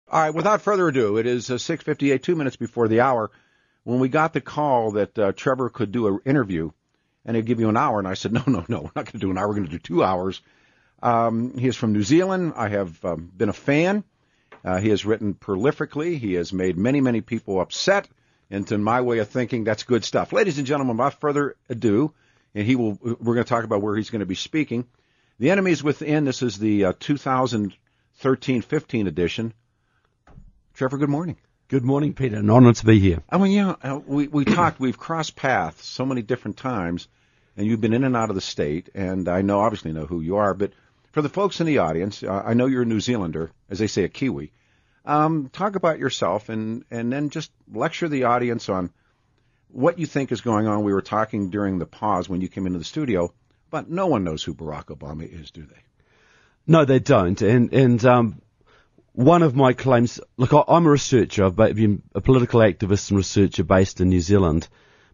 All right, without further ado, it is 6:58, 2 minutes before the hour, when we got the call that Trevor could do an interview, and he'd give you an hour, and I said, no, we're not going to do an hour, we're going to do 2 hours. He is from New Zealand. I have been a fan. He has written prolifically. He has made many, many people upset, and to my way of thinking, that's good stuff. Ladies and gentlemen, without further ado, and we're going to talk about where he's going to be speaking. The Enemy is Within. This is the 2013-15 edition. Trevor, good morning. Good morning, Peter. An honor to be here. I mean, we talked, we've crossed paths so many different times, and you've been in and out of the state, and I obviously know who you are, but for the folks in the audience, I know you're a New Zealander, as they say, a Kiwi. Talk about yourself, and then just lecture the audience on what you think is going on. We were talking during the pause when you came into the studio, but no one knows who Barack Obama is, do they? No, they don't, and one of my claims, look, I'm a researcher. I've been a political activist and researcher based in New Zealand.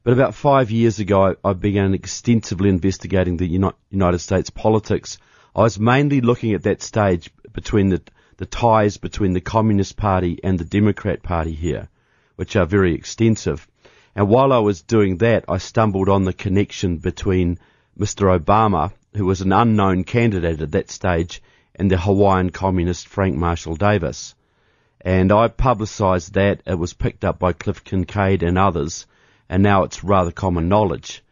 But about 5 years ago, I began extensively investigating the United States politics. I was mainly looking at that stage between the ties between the Communist Party and the Democrat Party here, which are very extensive. And while I was doing that, I stumbled on the connection between Mr. Obama, who was an unknown candidate at that stage, and the Hawaiian communist Frank Marshall Davis. And I publicised that. It was picked up by Cliff Kincaid and others, and now it's rather common knowledge.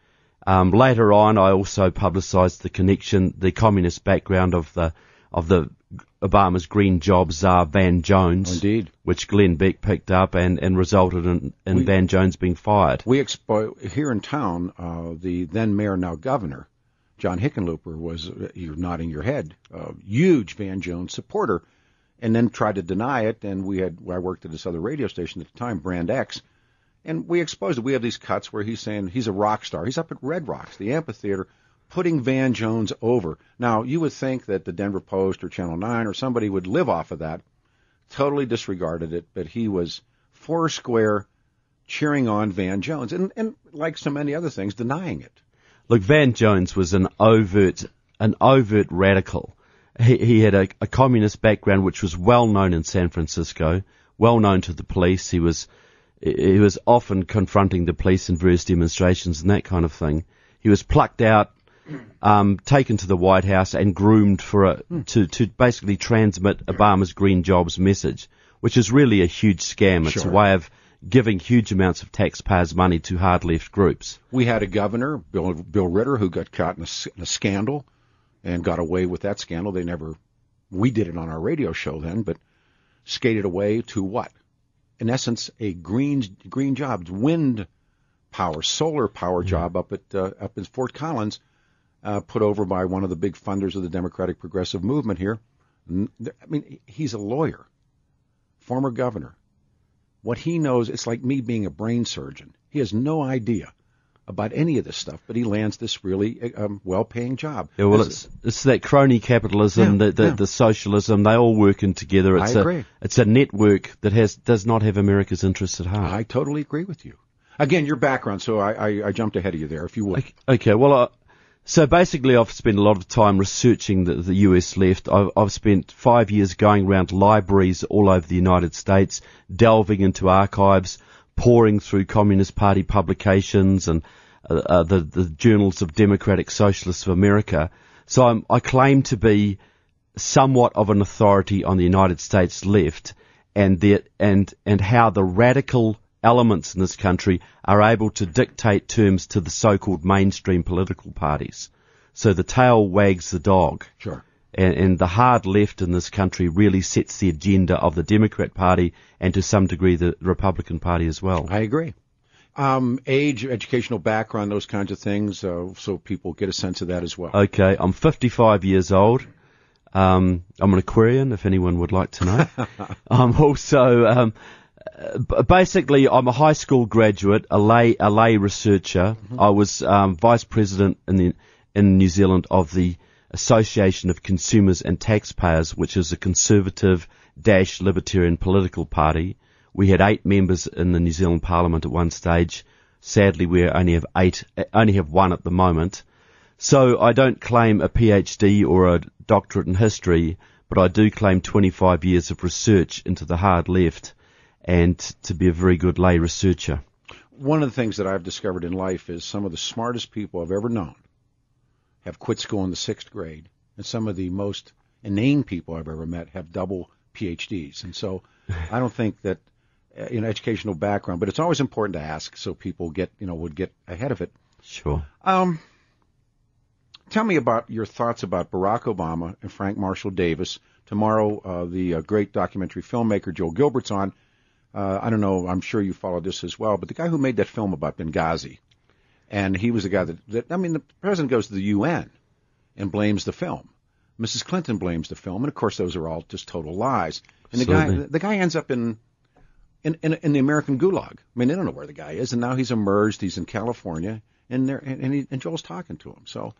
Later on, I also publicised the connection, the communist background of the Obama's green job czar Van Jones, indeed, which Glenn Beck picked up and resulted in Van Jones being fired. Here in town, the then mayor, now governor, John Hickenlooper, was, you're nodding your head, a huge Van Jones supporter, and then tried to deny it. And I worked at this other radio station at the time, Brand X, and we exposed it. We have these cuts where he's saying he's a rock star. He's up at Red Rocks, the amphitheater, putting Van Jones over. Now, you would think that the Denver Post or Channel 9 or somebody would live off of that, totally disregarded it, but he was foursquare cheering on Van Jones, and like so many other things, denying it. Look, Van Jones was an overt radical. He had a communist background which was well known in San Francisco, well known to the police. He was often confronting the police in various demonstrations and that kind of thing. He was plucked out, taken to the White House and groomed to basically transmit Obama's green jobs message, which is really a huge scam. It's Sure. a way of giving huge amounts of taxpayers' money to hard left groups. We had a governor, Bill Ritter, who got caught in a scandal and got away with that scandal. We did it on our radio show then, but skated away to what? In essence, a green job, wind power, solar power job up in Fort Collins, put over by one of the big funders of the Democratic Progressive Movement here. I mean, he's a lawyer, former governor. What he knows, it's like me being a brain surgeon. He has no idea about any of this stuff, but he lands this really well-paying job. Yeah, well, it's that crony capitalism, the socialism. They all work in together. I agree. It's a network that does not have America's interests at heart. I totally agree with you. Again, your background, so I jumped ahead of you there, if you would. Okay, well, so basically I've spent a lot of time researching the US left. I've spent 5 years going around libraries all over the United States, delving into archives, poring through Communist Party publications and the journals of Democratic Socialists of America. So I claim to be somewhat of an authority on the United States left and how the radical elements in this country are able to dictate terms to the so-called mainstream political parties. So the tail wags the dog. Sure. And the hard left in this country really sets the agenda of the Democrat Party and to some degree the Republican Party as well. I agree. Age, educational background, those kinds of things, so people get a sense of that as well. Okay, I'm 55 years old. I'm an Aquarian, if anyone would like to know. I'm also... basically, I'm a high school graduate, a lay researcher. Mm-hmm. I was vice president in New Zealand of the Association of Consumers and Taxpayers, which is a conservative libertarian political party. We had 8 members in the New Zealand Parliament at one stage. Sadly, we only have one at the moment. So I don't claim a PhD or a doctorate in history, but I do claim 25 years of research into the hard left and to be a very good lay researcher. One of the things that I've discovered in life is some of the smartest people I've ever known have quit school in the 6th grade, and some of the most inane people I've ever met have double PhDs. And so I don't think that educational background, but it's always important to ask so people would get ahead of it. Sure. Tell me about your thoughts about Barack Obama and Frank Marshall Davis. Tomorrow, the great documentary filmmaker Joel Gilbert's on. I don't know, I'm sure you followed this as well, but the guy who made that film about Benghazi, and he was the guy the president goes to the UN and blames the film. Mrs. Clinton blames the film, and of course those are all just total lies. And the guy ends up in the American gulag. I mean, they don't know where the guy is, and now he's emerged. He's in California, and Joel's talking to him. So,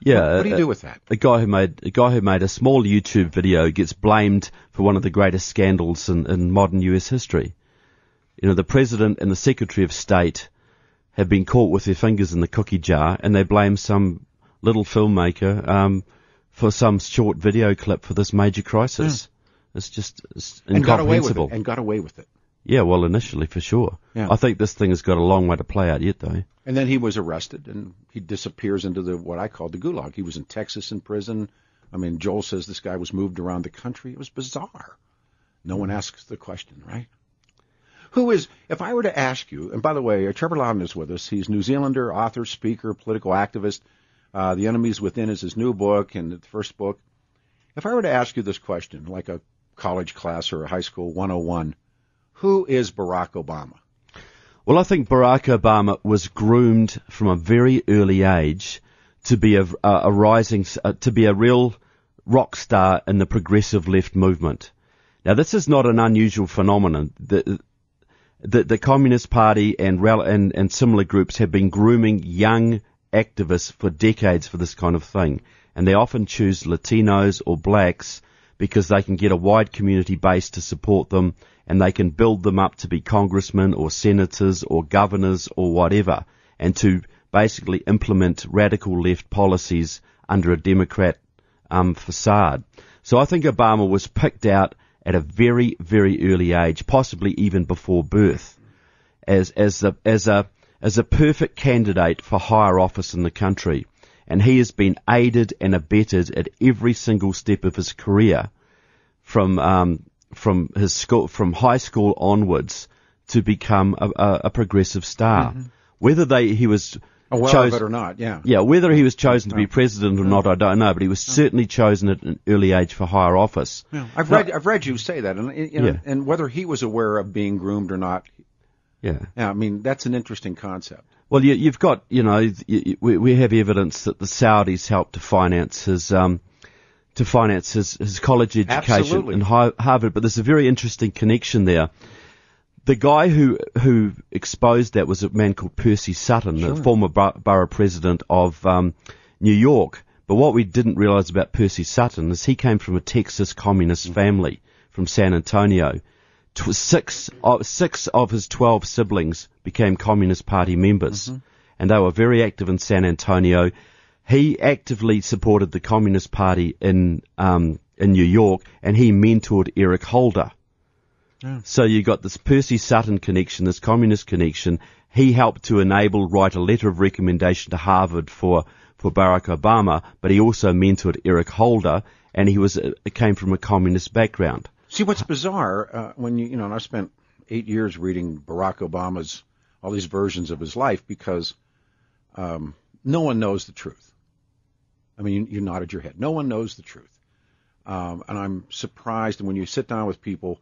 what do you do with that? A guy who made a small YouTube video gets blamed for one of the greatest scandals in modern U.S. history. The president and the Secretary of State have been caught with their fingers in the cookie jar, and they blame some little filmmaker for some short video clip for this major crisis. It's incomprehensible. And got away with it. Yeah, well, initially, for sure. Yeah. I think this thing has got a long way to play out yet, though. And then he was arrested, and he disappears into what I call the gulag. He was in Texas in prison. I mean, Joel says this guy was moved around the country. It was bizarre. No one asks the question, right? If I were to ask you, and by the way, Trevor Loudon is with us. He's New Zealander, author, speaker, political activist. The Enemies Within is his new book and the first book. If I were to ask you this question, like a college class or a high school 101, who is Barack Obama? Well, I think Barack Obama was groomed from a very early age to be to be a real rock star in the progressive left movement. Now, this is not an unusual phenomenon. The Communist Party and similar groups have been grooming young activists for decades for this kind of thing, and they often choose Latinos or blacks because they can get a wide community base to support them, and they can build them up to be congressmen or senators or governors or whatever, and to basically implement radical left policies under a Democrat facade. So I think Obama was picked out at a very, very early age, possibly even before birth, as a perfect candidate for higher office in the country. And he has been aided and abetted at every single step of his career, from high school onwards, to become a progressive star. Mm-hmm. Whether he was chosen or not, whether he was chosen to be president or not, I don't know, but he was certainly chosen at an early age for higher office. Yeah. I've read you say that, and whether he was aware of being groomed or not. Yeah, I mean, that's an interesting concept. Well, you've got, we have evidence that the Saudis helped to finance his college education. Absolutely. In Harvard, but there's a very interesting connection there. The guy who exposed that was a man called Percy Sutton, the former borough president of New York. But what we didn't realize about Percy Sutton is he came from a Texas communist family from San Antonio. Six of his 12 siblings became Communist Party members, and they were very active in San Antonio. He actively supported the Communist Party in New York, and he mentored Eric Holder. Yeah. So you got this Percy Sutton connection, this communist connection. He helped to write a letter of recommendation to Harvard for Barack Obama, but he also mentored Eric Holder, and he came from a communist background. See, what's bizarre, when and I spent 8 years reading Barack Obama's, all these versions of his life, because no one knows the truth. I mean, you nodded your head. No one knows the truth. And I'm surprised when you sit down with people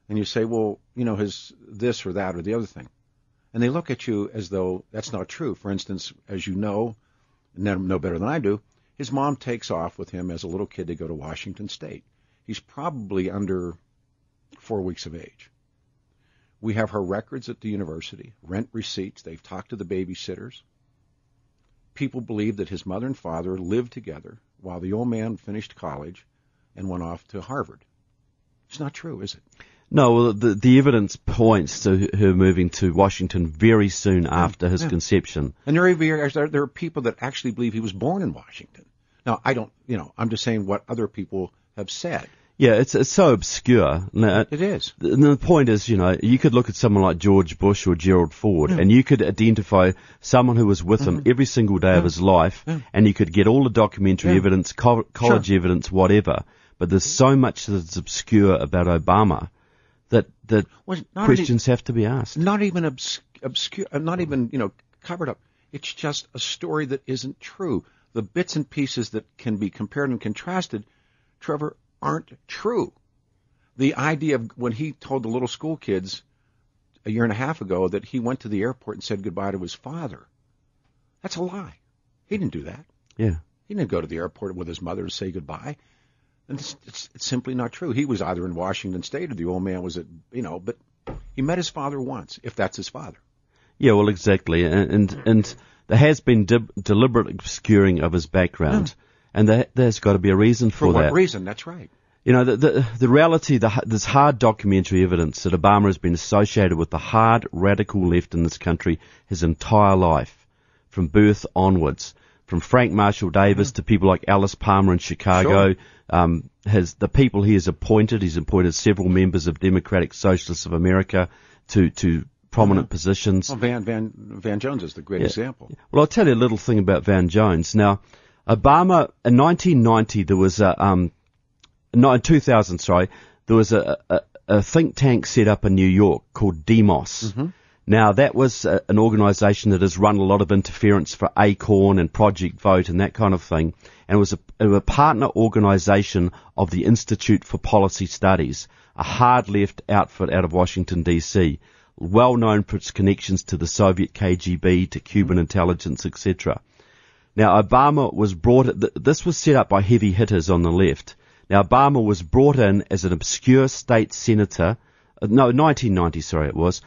and you say, well, his this or that or the other thing. And they look at you as though that's not true. For instance, as you know better than I do, his mom takes off with him as a little kid to go to Washington State. He's probably under 4 weeks of age. We have her records at the university, rent receipts. They've talked to the babysitters. People believe that his mother and father lived together while the old man finished college and went off to Harvard. It's not true, is it? No, well, the evidence points to her moving to Washington very soon after his conception. And there are people that actually believe he was born in Washington. Now, I don't, I'm just saying what other people have said. Yeah, it's so obscure. Now, It is. the point is, you could look at someone like George Bush or Gerald Ford, and you could identify someone who was with him every single day of his life, and you could get all the documentary evidence, college evidence, whatever. But there's so much that's obscure about Obama that questions have to be asked. Not even obscure, not even, covered up. It's just a story that isn't true. The bits and pieces that can be compared and contrasted, Trevor, aren't true. The idea of when he told the little school kids a year and a half ago that he went to the airport and said goodbye to his father, that's a lie. He didn't do that. Yeah. He didn't go to the airport with his mother to say goodbye. And it's simply not true. He was either in Washington State or the old man was at, but he met his father once, if that's his father. Yeah, well, exactly. And there has been deliberate obscuring of his background. And there's got to be a reason for that. For what reason? That's right. The reality, this hard documentary evidence that Obama has been associated with the hard, radical left in this country his entire life, from birth onwards, from Frank Marshall Davis to people like Alice Palmer in Chicago, the people he has appointed. He's appointed several members of Democratic Socialists of America to prominent positions. Well, Van Jones is the great example. Well, I'll tell you a little thing about Van Jones. Now, Obama, in 1990, there was in 2000, there was a think tank set up in New York called Demos. Now, that was an organization that has run a lot of interference for Acorn and Project Vote and that kind of thing. And it was a partner organization of the Institute for Policy Studies, a hard left outfit out of Washington, D.C., well known for its connections to the Soviet KGB, to Cuban intelligence, etc. Now, Obama was this was set up by heavy hitters on the left. Now, Obama was brought in as an obscure state senator. 1990, it was.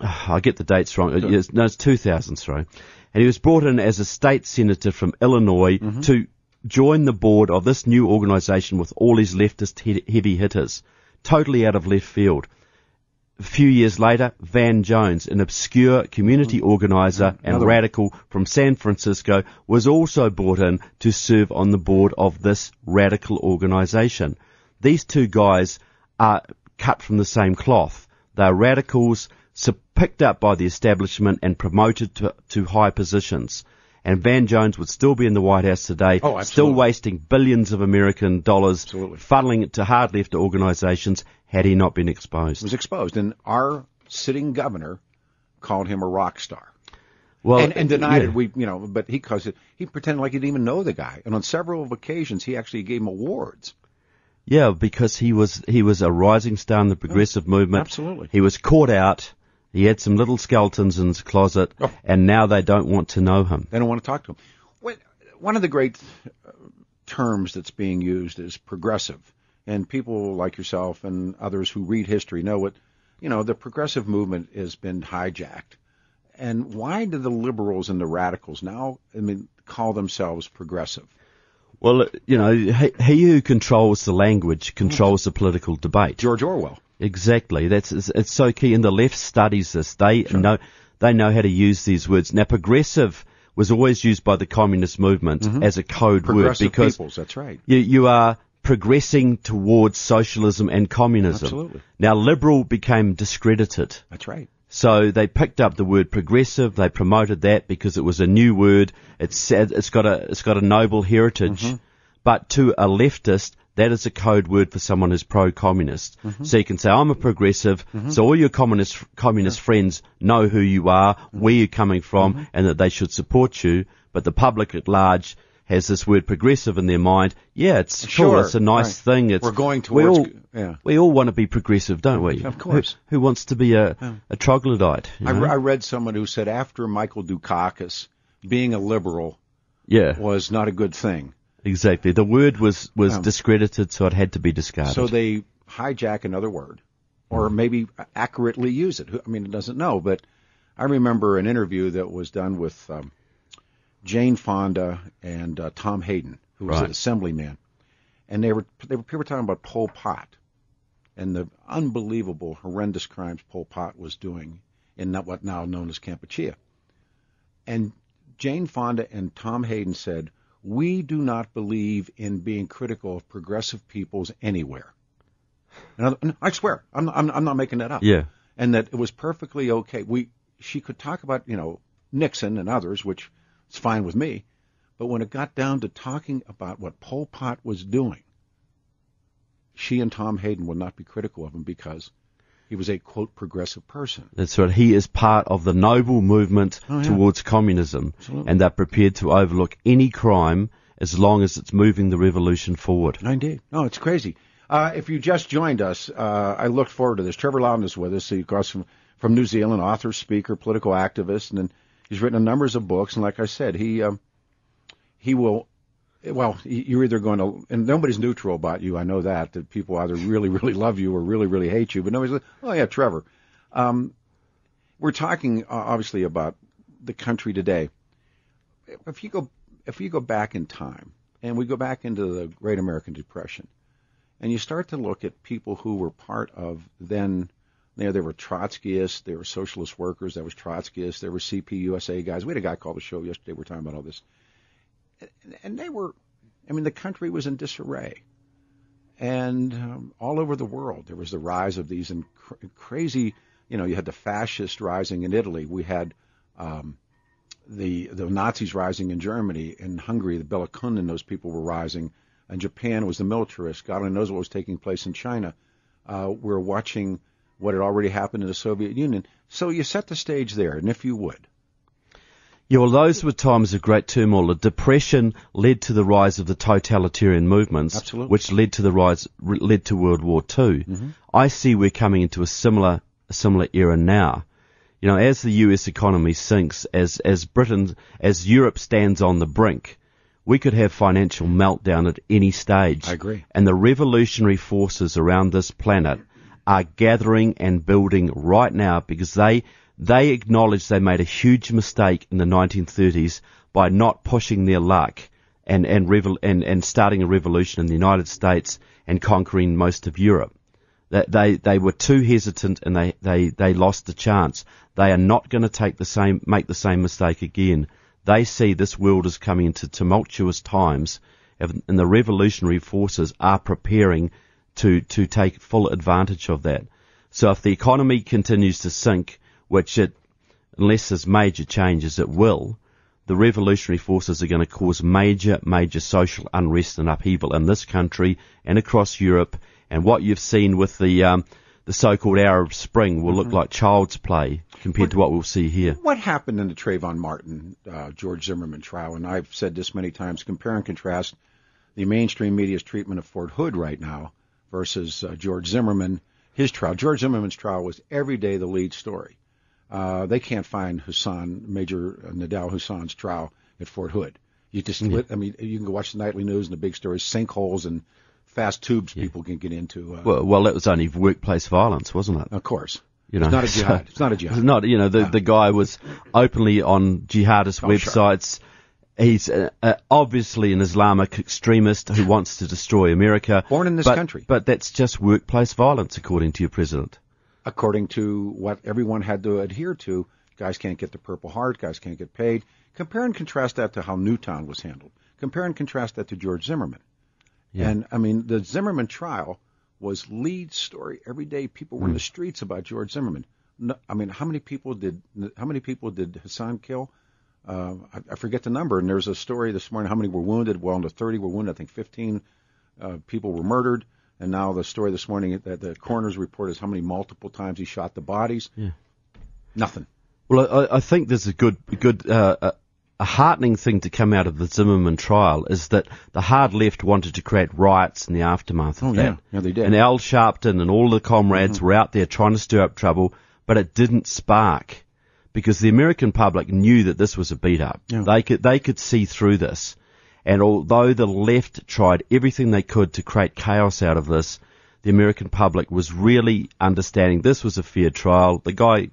I get the dates wrong. It's 2000, And he was brought in as a state senator from Illinois to join the board of this new organization with all his leftist heavy hitters. Totally out of left field. A few years later, Van Jones, an obscure community organizer and radical from San Francisco, was also brought in to serve on the board of this radical organization. These two guys are cut from the same cloth. They're radicals, picked up by the establishment and promoted to high positions. And Van Jones would still be in the White House today, still wasting billions of American dollars, funneling it to hard left organizations, had he not been exposed. He was exposed, and our sitting governor called him a rock star. Well, and denied it. But he pretended like he didn't even know the guy. And on several occasions, he actually gave him awards. Yeah, because he was a rising star in the progressive movement. Absolutely. He was caught out. He had some little skeletons in his closet, and now they don't want to know him. They don't want to talk to him. One of the great terms that's being used is progressive. And people like yourself and others who read history know what, the progressive movement has been hijacked. And why do the liberals and the radicals now, call themselves progressive? Well, he who controls the language controls the political debate. George Orwell. Exactly. It's so key. And the left studies this. They know how to use these words. Now, progressive was always used by the communist movement as a code word because peoples, that's right. You are progressing towards socialism and communism. Absolutely. Now, liberal became discredited. That's right. So they picked up the word progressive. They promoted that because it was a new word. It's got a noble heritage. But to a leftist, that is a code word for someone who's pro-communist. So you can say, I'm a progressive, so all your communist friends know who you are, where you're coming from, and that they should support you. But the public at large has this word progressive in their mind. Yeah, it's cool. It's a nice thing. We're going towards... We all want to be progressive, don't we? Of course. Who wants to be a troglodyte? I read someone who said after Michael Dukakis, being a liberal was not a good thing. Exactly. The word was discredited, so it had to be discarded. So they hijack another word, or maybe accurately use it. It doesn't know. But I remember an interview that was done with Jane Fonda and Tom Hayden, who was an assemblyman, and they were talking about Pol Pot and the unbelievable, horrendous crimes Pol Pot was doing in what now known as Kampuchea. And Jane Fonda and Tom Hayden said, we do not believe in being critical of progressive peoples anywhere. And I swear, I'm not making that up. Yeah. And that it was perfectly okay. She could talk about, Nixon and others, which is fine with me. But when it got down to talking about what Pol Pot was doing, she and Tom Hayden would not be critical of him because he was a, quote, progressive person. That's right. He is part of the noble movement towards communism. Absolutely. And they're prepared to overlook any crime as long as it's moving the revolution forward. Indeed. No, it's crazy. If you just joined us, I looked forward to this. Trevor Loudon is with us. He comes from New Zealand, author, speaker, political activist, and then he's written a number of books. And like I said, he will. Well, you're either going to, and nobody's neutral about you. I know that people either really, really love you or really, really hate you. But nobody's like, oh yeah, Trevor. We're talking obviously about the country today. If you go back in time, and we go back into the Great American Depression, and you start to look at people who were part of then. There were Trotskyists, there were socialist workers, there was Trotskyists, there were CPUSA guys. We had a guy called the show yesterday. We were talking about all this. And they were, the country was in disarray. And all over the world, there was the rise of these crazy, you had the fascists rising in Italy. We had the Nazis rising in Germany. In Hungary, the Belakunden, those people were rising. In Japan, it was the militarists. God only knows what was taking place in China. We're watching what had already happened in the Soviet Union. So you set the stage there, and if you would. Yeah, well, those were times of great turmoil. The Depression led to the rise of the totalitarian movements, Absolutely. Which led to World War II. Mm-hmm. I see we're coming into a similar era now. As the U.S. economy sinks, as Europe stands on the brink, we could have financial meltdown at any stage. I agree. And the revolutionary forces around this planet are gathering and building right now because they acknowledge they made a huge mistake in the 1930s by not pushing their luck and starting a revolution in the United States and conquering most of Europe. They were too hesitant and they lost the chance. They are not going to make the same mistake again. They see this world is coming into tumultuous times, and the revolutionary forces are preparing to take full advantage of that. So if the economy continues to sink, which unless there's major changes, it will, the revolutionary forces are going to cause major social unrest and upheaval in this country and across Europe. And what you've seen with the so-called Arab Spring will look like child's play compared to what we'll see here. What happened in the Trayvon Martin, George Zimmerman trial? And I've said this many times, compare and contrast the mainstream media's treatment of Fort Hood right now versus George Zimmerman, his trial. George Zimmerman's trial was every day the lead story. They can't find Major Nadal Hussain's trial at Fort Hood. You just, you can go watch the nightly news and the big stories, sinkholes and fast tubes people can get into. Well, that was only workplace violence, wasn't it? Of course. It's not a jihad. It's not a jihad. It's not, the guy was openly on jihadist websites. Sure. He's obviously an Islamic extremist who wants to destroy America. Born in this country. But that's just workplace violence, according to your president. According to what everyone had to adhere to, guys can't get the Purple Heart, guys can't get paid. Compare and contrast that to how Newtown was handled. Compare and contrast that to George Zimmerman. Yeah. And, the Zimmerman trial was lead story. Every day people were in the streets about George Zimmerman. No, how many people did Hassan kill? I forget the number. And there's a story this morning, how many were wounded? Well, under 30 were wounded. I think 15 people were murdered. And now the story this morning that the coroner's report is how many multiple times he shot the bodies. Yeah. Nothing. Well, I think there's a heartening thing to come out of the Zimmerman trial is that the hard left wanted to create riots in the aftermath of that. Yeah, they did. And Al Sharpton and all the comrades were out there trying to stir up trouble, but it didn't spark because the American public knew that this was a beat-up. Yeah. They could see through this. And although the left tried everything they could to create chaos out of this, the American public was really understanding this was a fair trial. The guy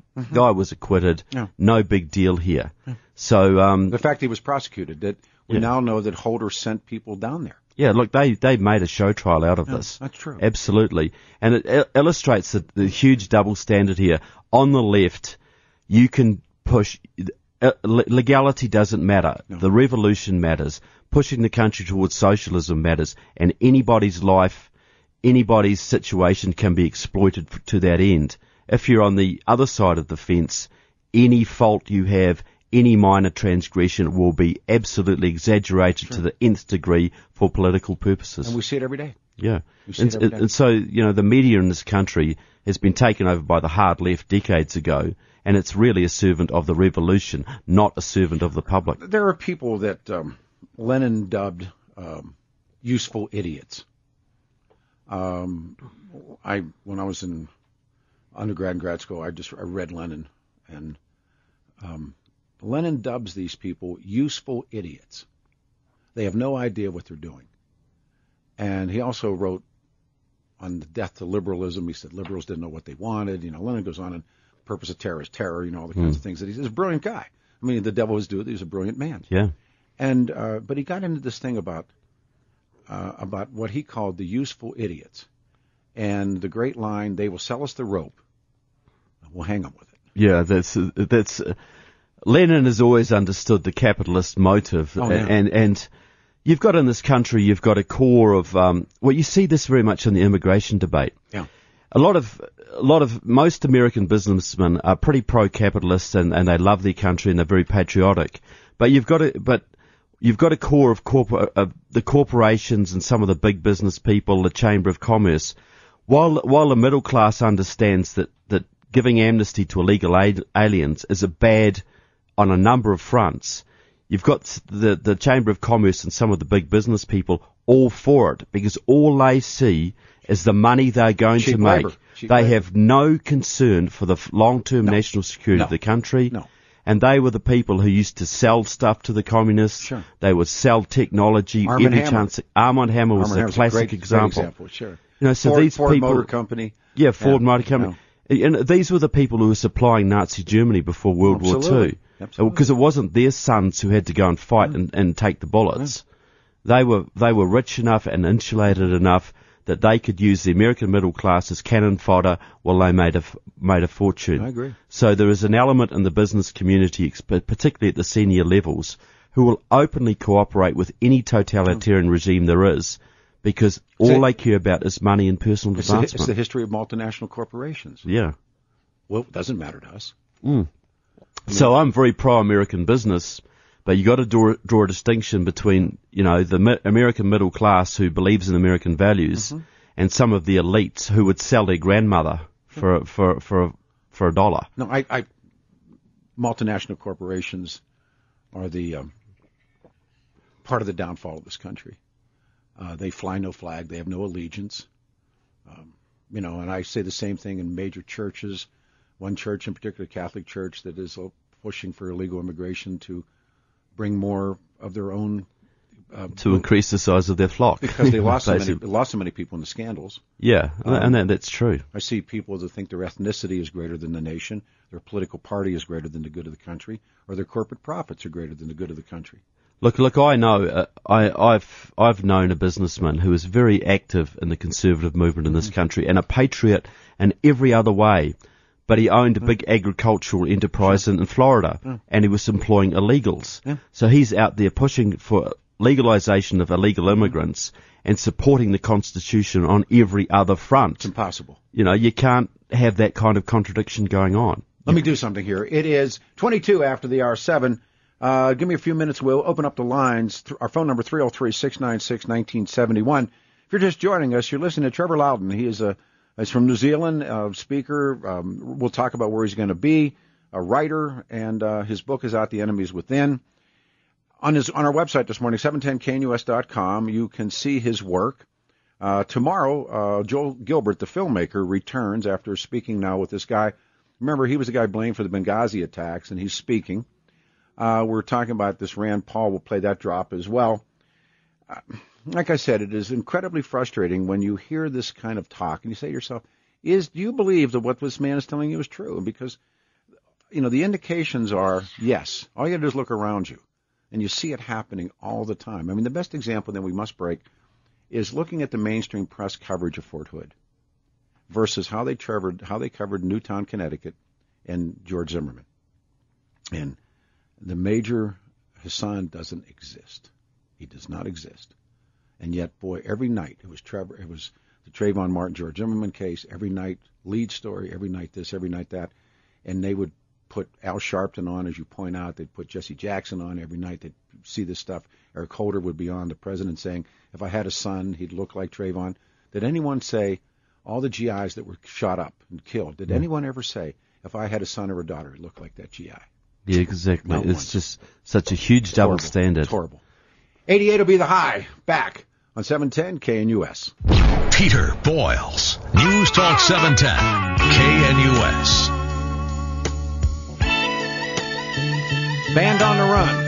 was acquitted. Yeah. No big deal here. Yeah. So the fact he was prosecuted, that we now know that Holder sent people down there. Yeah, look, they made a show trial out of this. That's true. Absolutely. And it illustrates the huge double standard here. On the left, you can push legality doesn't matter. No. The revolution matters. Pushing the country towards socialism matters. And anybody's life, anybody's situation can be exploited to that end. If you're on the other side of the fence, any fault you have, any minor transgression will be absolutely exaggerated to the nth degree for political purposes. And we see it every day. Yeah. And so, you know, the media in this country has been taken over by the hard left decades ago, and it's really a servant of the revolution, not a servant of the public. There are people that Lenin dubbed useful idiots. When I was in undergrad and grad school, I read Lenin, and Lenin dubs these people useful idiots. They have no idea what they're doing. And he also wrote on the death to liberalism. He said liberals didn't know what they wanted. You know, Lenin goes on, and purpose of terror is terror. You know, all the kinds of things that he's a brilliant guy. I mean, the devil was due. He was a brilliant man. Yeah. And but he got into this thing about what he called the useful idiots, and the great line: "They will sell us the rope, we'll hang them with it." Yeah, that's. Lenin has always understood the capitalist motive, and you've got in this country, you've got a core of well, you see this very much in the immigration debate. Yeah. A lot of most American businessmen are pretty pro-capitalist, and they love their country and they're very patriotic. But you've got a core of the corporations and some of the big business people, the Chamber of Commerce. While the middle class understands that giving amnesty to illegal aliens is a bad on a number of fronts, you've got the Chamber of Commerce and some of the big business people all for it, because all they see is the money they're going to make. They have no concern for the long-term national security of the country. No. And they were the people who used to sell stuff to the communists. Sure. They would sell technology. Arm and Hammer. Arm and Hammer was a classic example. Great example. Sure. You know, so Ford, these Ford people, Motor Company. Yeah, Ford Motor Company. And these were the people who were supplying Nazi Germany before World War II. Absolutely. Because it wasn't their sons who had to go and fight and take the bullets. They were rich enough and insulated enough that they could use the American middle class as cannon fodder while they made a fortune. I agree. So there is an element in the business community, particularly at the senior levels, who will openly cooperate with any totalitarian regime there is, because all they care about is money and personal advancement. It's the history of multinational corporations. Yeah. Well, it doesn't matter to us. So I'm very pro-American business, but you got to draw a distinction between, you know, the American middle class who believes in American values and some of the elites who would sell their grandmother for a dollar. No, multinational corporations are the part of the downfall of this country. They fly no flag. They have no allegiance. You know, and I say the same thing in major churches. One church in particular, Catholic Church, that is pushing for illegal immigration to bring more of their own to increase the size of their flock, because they lost so many people in the scandals. Yeah, and that's true. I see people that think their ethnicity is greater than the nation, their political party is greater than the good of the country, or their corporate profits are greater than the good of the country. Look! I know. I've known a businessman who is very active in the conservative movement in this country and a patriot in every other way. But he owned a big agricultural enterprise in Florida, and he was employing illegals. So he's out there pushing for legalization of illegal immigrants and supporting the Constitution on every other front. It's impossible. You know, you can't have that kind of contradiction going on. Let me do something here. It is 22 after the hour 7. Give me a few minutes. We'll open up the lines. Our phone number, 303-696-1971. If you're just joining us, you're listening to Trevor Loudon. He is he's from New Zealand, speaker. We'll talk about where he's going to be, a writer, and his book is out, The Enemy is Within. On our website this morning, 710knus.com, you can see his work. Tomorrow, Joel Gilbert, the filmmaker, returns after speaking now with this guy. Remember, he was the guy blamed for the Benghazi attacks, and he's speaking. We're talking about this Rand Paul. We'll play that drop as well. Like I said, it is incredibly frustrating when you hear this kind of talk and you say to yourself, do you believe that what this man is telling you is true? Because, you know, the indications are, yes. All you got to do is look around you, and you see it happening all the time. I mean, the best example that we must break is looking at the mainstream press coverage of Fort Hood versus how they covered Newtown, Connecticut, and George Zimmerman. And The Major Hassan doesn't exist. He does not exist. And yet, boy, every night it was the Trayvon Martin, George Zimmerman case, every night lead story, every night this, every night that. And they would put Al Sharpton on, as you point out. They'd put Jesse Jackson on every night. They'd see this stuff. Eric Holder would be on, the president saying, if I had a son, he'd look like Trayvon. Did anyone say, all the GIs that were shot up and killed, did anyone ever say, if I had a son or a daughter, he'd look like that GI? Yeah, exactly. It's just such a huge double standard. It's horrible. 88 will be the high. Back on 710 KNUS. Peter Boyles, News Talk 710 KNUS. Band on the Run.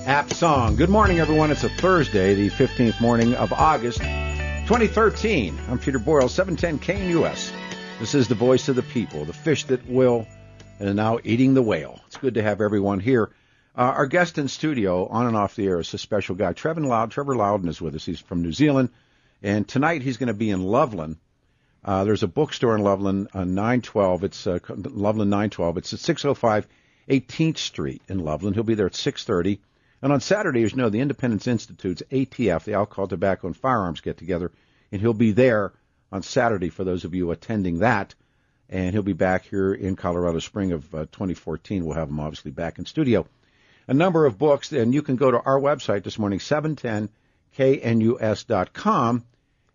App song. Good morning, everyone. It's a Thursday, the 15th morning of August, 2013. I'm Peter Boyles, 710 KNUS. This is the voice of the people, the fish that will and are now eating the whale. It's good to have everyone here. Our guest in studio, on and off the air, is a special guy. Trevor Loudon is with us. He's from New Zealand. And tonight he's going to be in Loveland. There's a bookstore in Loveland on 912. It's Loveland 912. It's at 605 18th Street in Loveland. He'll be there at 6:30. And on Saturday, as you know, the Independence Institute's ATF, the Alcohol, Tobacco, and Firearms get-together. And he'll be there on Saturday for those of you attending that. And he'll be back here in Colorado spring of 2014. We'll have him obviously back in studio. A number of books, and you can go to our website this morning, 710knus.com,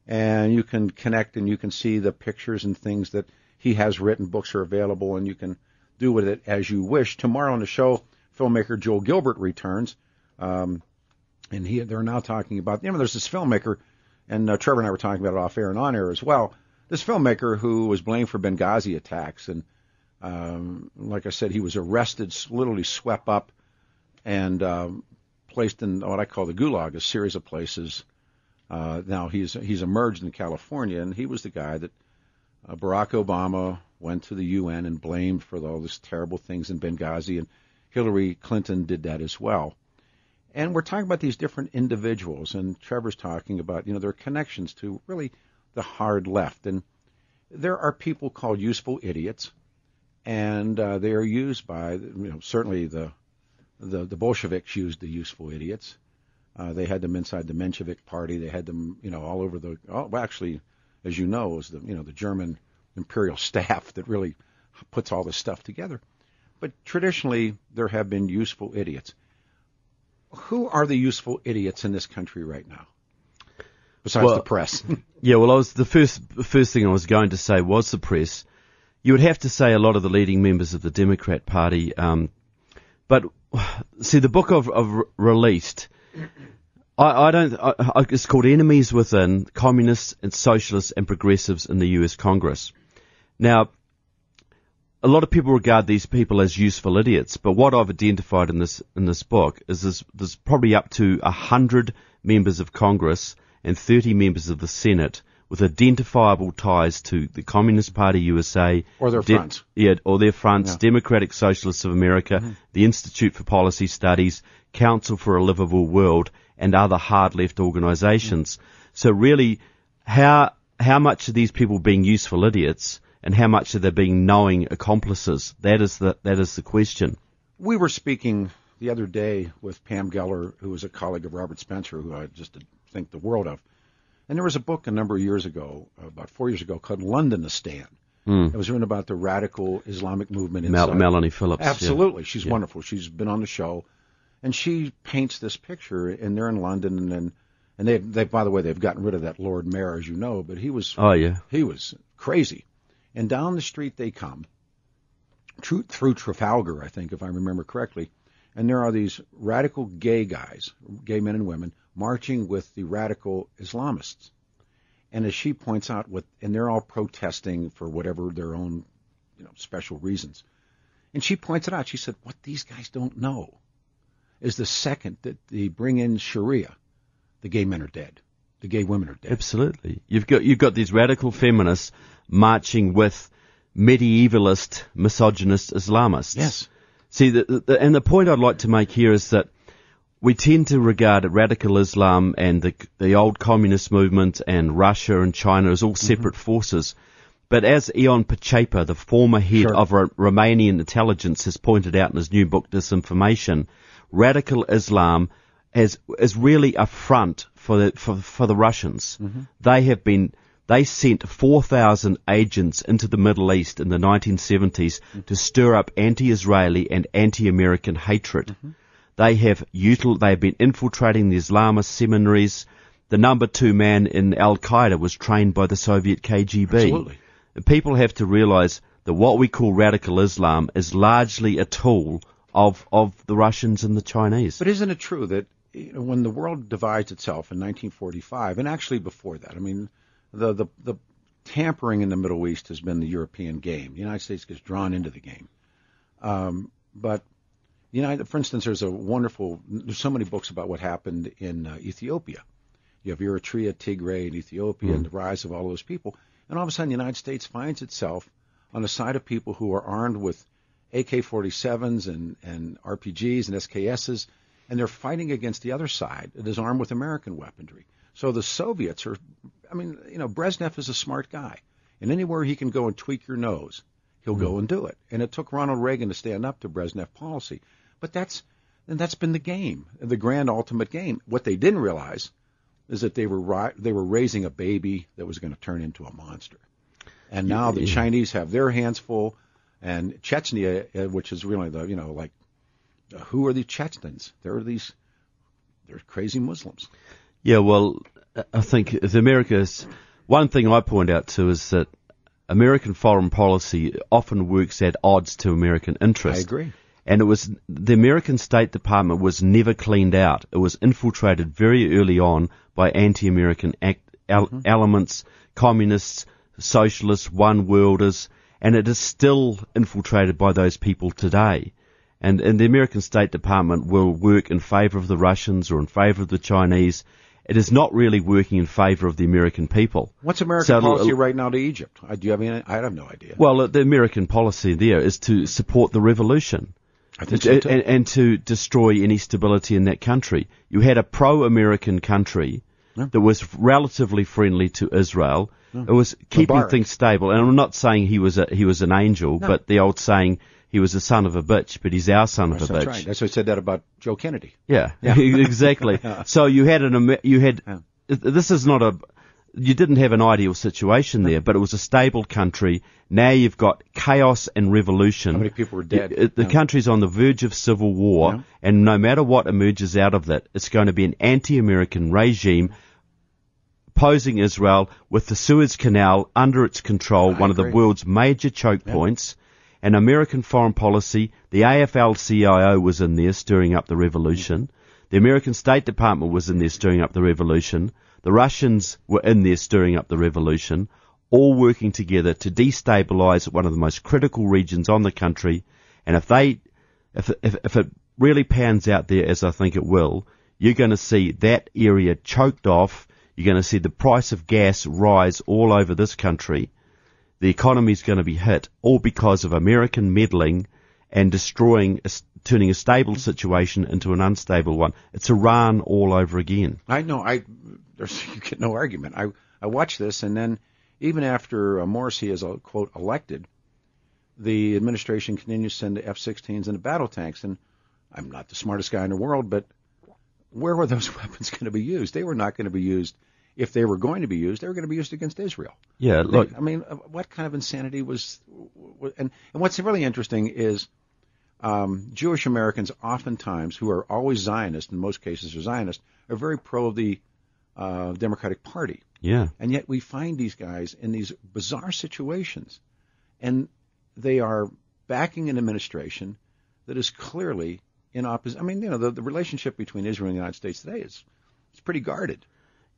and you can connect and you can see the pictures and things that he has written. Books are available, and you can do with it as you wish. Tomorrow on the show, filmmaker Joel Gilbert returns, and they're now talking about, there's this filmmaker, and Trevor and I were talking about it off air and on air as well. This filmmaker who was blamed for Benghazi attacks, and like I said, he was arrested, literally swept up, and placed in what I call the Gulag, a series of places. Now he's emerged in California, and he was the guy that Barack Obama went to the UN and blamed for all these terrible things in Benghazi, and Hillary Clinton did that as well. And we're talking about these different individuals, and Trevor's talking about, their connections to really the hard left. And there are people called useful idiots, and they are used by, certainly the Bolsheviks used the useful idiots. They had them inside the Menshevik Party. They had them, all over actually, as you know, it was the German imperial staff that really puts all this stuff together. But traditionally, there have been useful idiots. Who are the useful idiots in this country right now? Besides the press. Yeah, well, the first thing I was going to say was the press. You would have to say a lot of the leading members of the Democrat Party. But see, the book I've released, it's called Enemies Within: Communists and Socialists and Progressives in the U.S. Congress. Now, a lot of people regard these people as useful idiots, but what I've identified in this book is there's probably up to 100 members of Congress and 30 members of the Senate with identifiable ties to the Communist Party USA. Or their fronts. Or their fronts, yeah. Democratic Socialists of America, the Institute for Policy Studies, Council for a Livable World, and other hard left organizations. So really, how much are these people being useful idiots, and how much are they being knowing accomplices? That is the question. We were speaking the other day with Pam Geller, who was a colleague of Robert Spencer, who I just think the world of. And there was a book a number of years ago, about 4 years ago, called Londonistan. It was written about the radical Islamic movement inside. Melanie Phillips. Absolutely. Yeah. She's wonderful. She's been on the show. And she paints this picture, and they're in London, and they by the way, they've gotten rid of that Lord Mayor, as you know, but he was he was crazy. And down the street they come, through Trafalgar, I think, if I remember correctly, and there are these radical gay guys, gay men and women, marching with the radical Islamists. And as she points out, and they're all protesting for whatever their own, special reasons. And she points it out. She said, what these guys don't know is the second that they bring in Sharia, the gay men are dead. The gay women are dead. Absolutely. You've got these radical feminists marching with medievalist, misogynist Islamists. Yes. See, and the point I'd like to make here is that we tend to regard radical Islam and the old communist movement and Russia and China as all separate forces. But as Ion Pachepa, the former head Sure. of Romanian intelligence, has pointed out in his new book, Disinformation, radical Islam is really a front for the Russians. Mm-hmm. They sent 4,000 agents into the Middle East in the 1970s to stir up anti-Israeli and anti-American hatred. Mm-hmm. They have been infiltrating the Islamist seminaries. The number 2 man in Al-Qaeda was trained by the Soviet KGB. Absolutely. People have to realize that what we call radical Islam is largely a tool of the Russians and the Chinese. But isn't it true that when the world divides itself in 1945, and actually before that, I mean, the tampering in the Middle East has been the European game. The United States gets drawn into the game. But for instance, there's so many books about what happened in Ethiopia. You have Eritrea, Tigray, and Ethiopia, and the rise of all those people. And all of a sudden, the United States finds itself on the side of people who are armed with AK-47s and RPGs and SKSs, and they're fighting against the other side that is armed with American weaponry. So the Soviets Brezhnev is a smart guy, and anywhere he can go and tweak your nose, he'll go and do it. And it took Ronald Reagan to stand up to Brezhnev policy. But that's been the game, the grand ultimate game. What they didn't realize is that they were raising a baby that was going to turn into a monster. And now the Chinese have their hands full, and Chechnya, which is really who are the Chechens? They're crazy Muslims. Yeah, well, I think one thing I point out too is that American foreign policy often works at odds to American interests. I agree. And the American State Department was never cleaned out. It was infiltrated very early on by anti-American elements, communists, socialists, one-worlders, and it is still infiltrated by those people today. And the American State Department will work in favor of the Russians or in favor of the Chinese. It is not really working in favor of the American people. What's American policy right now to Egypt? Do you have any? I have no idea. Well, the American policy there is to support the revolution. I think so too. And to destroy any stability in that country. You had a pro-American country that was relatively friendly to Israel. It was keeping things stable. And I'm not saying he was an angel, but the old saying, he was a son of a bitch, but he's our son of a bitch. That's right. That's why I said that about Joe Kennedy. Yeah. Exactly. So you didn't have an ideal situation there, but it was a stable country. Now you've got chaos and revolution. How many people were dead? The country's on the verge of civil war, and no matter what emerges out of that, it's going to be an anti-American regime opposing Israel with the Suez Canal under its control, one of the world's major choke points. And American foreign policy, the AFL-CIO was in there stirring up the revolution. The American State Department was in there stirring up the revolution. The Russians were in there stirring up the revolution, all working together to destabilize one of the most critical regions on the country. And if it really pans out there, as I think it will, you're going to see that area choked off. You're going to see the price of gas rise all over this country. The economy is going to be hit, all because of American meddling and turning a stable situation into an unstable one. It's Iran all over again. I know. You get no argument. I watched this, and then even after Morsi is, quote, elected, the administration continues to send the F-16s and the battle tanks. And I'm not the smartest guy in the world, but where were those weapons going to be used? They were not going to be used. If they were going to be used, they were going to be used against Israel. Yeah, look. What kind of insanity was and what's really interesting is Jewish Americans oftentimes, who are always Zionist, in most cases are Zionist, are very pro the Democratic Party. Yeah. And yet we find these guys in these bizarre situations, and they are backing an administration that is clearly in opposition. The relationship between Israel and the United States today is pretty guarded.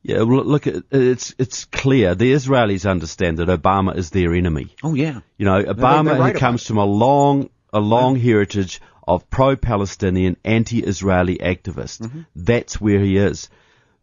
Yeah, look, it's clear. The Israelis understand that Obama is their enemy. Oh, yeah. Obama comes from a long heritage of pro-Palestinian, anti-Israeli activists. Mm-hmm. That's where he is.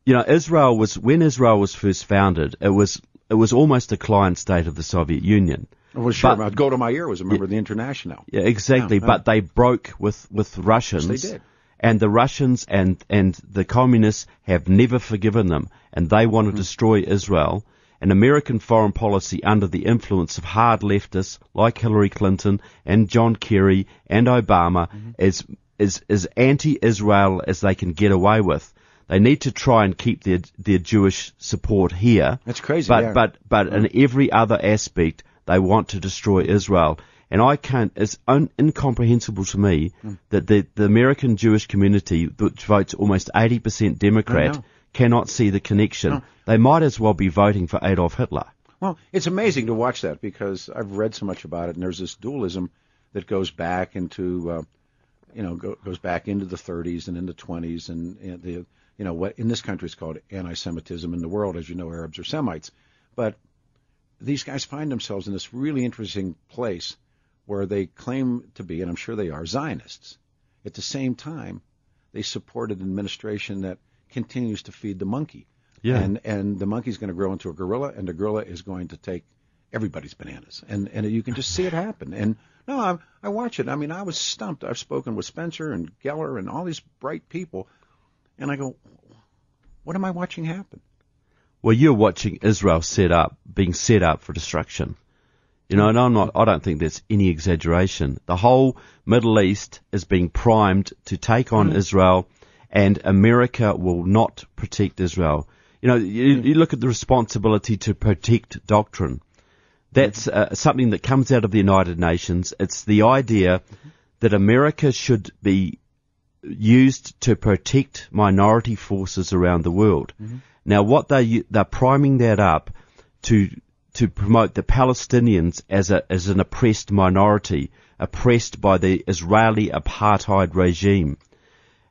When Israel was first founded, it was almost a client state of the Soviet Union. Well, sure. Golda Meir was a member of the International. Yeah, exactly. Yeah. But they broke with Russians. Yes, they did. And the Russians and the communists have never forgiven them, and they want to destroy Israel. and American foreign policy under the influence of hard leftists like Hillary Clinton and John Kerry and Obama is as anti-Israel as they can get away with. They need to try and keep their Jewish support here. That's crazy. But in every other aspect, they want to destroy Israel. And it's incomprehensible to me that the American Jewish community, which votes almost 80% Democrat, cannot see the connection. No. They might as well be voting for Adolf Hitler. Well, it's amazing to watch that because I've read so much about it, and there's this dualism that goes back into, goes back into the 30s and into the 20s, and the, what in this country is called anti-Semitism. In the world, as you know, Arabs are Semites. But these guys find themselves in this really interesting place where they claim to be, and I'm sure they are, Zionists. At the same time, they support an administration that continues to feed the monkey. Yeah. And the monkey's going to grow into a gorilla, and the gorilla is going to take everybody's bananas. And you can just see it happen. And no, I watch it. I mean, I was stumped. I've spoken with Spencer and Geller and all these bright people, and I go, what am I watching happen? Well, you're watching Israel being set up for destruction. And I don't think that's any exaggeration. The whole Middle East is being primed to take on Israel, and America will not protect Israel. You look at the responsibility to protect doctrine. That's something that comes out of the United Nations. It's the idea that America should be used to protect minority forces around the world. Now, what they're priming that up to promote the Palestinians as an oppressed minority, oppressed by the Israeli apartheid regime.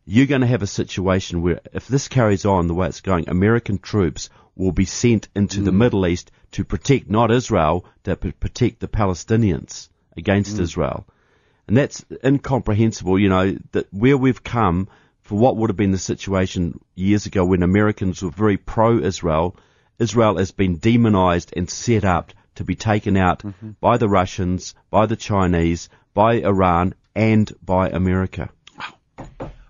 You're going to have a situation where, if this carries on the way it's going, American troops will be sent into the Middle East to protect not Israel, to protect the Palestinians against Israel. And that's incomprehensible, that where we've come for what would have been the situation years ago when Americans were very pro-Israel. Israel has been demonized and set up to be taken out by the Russians, by the Chinese, by Iran, and by America.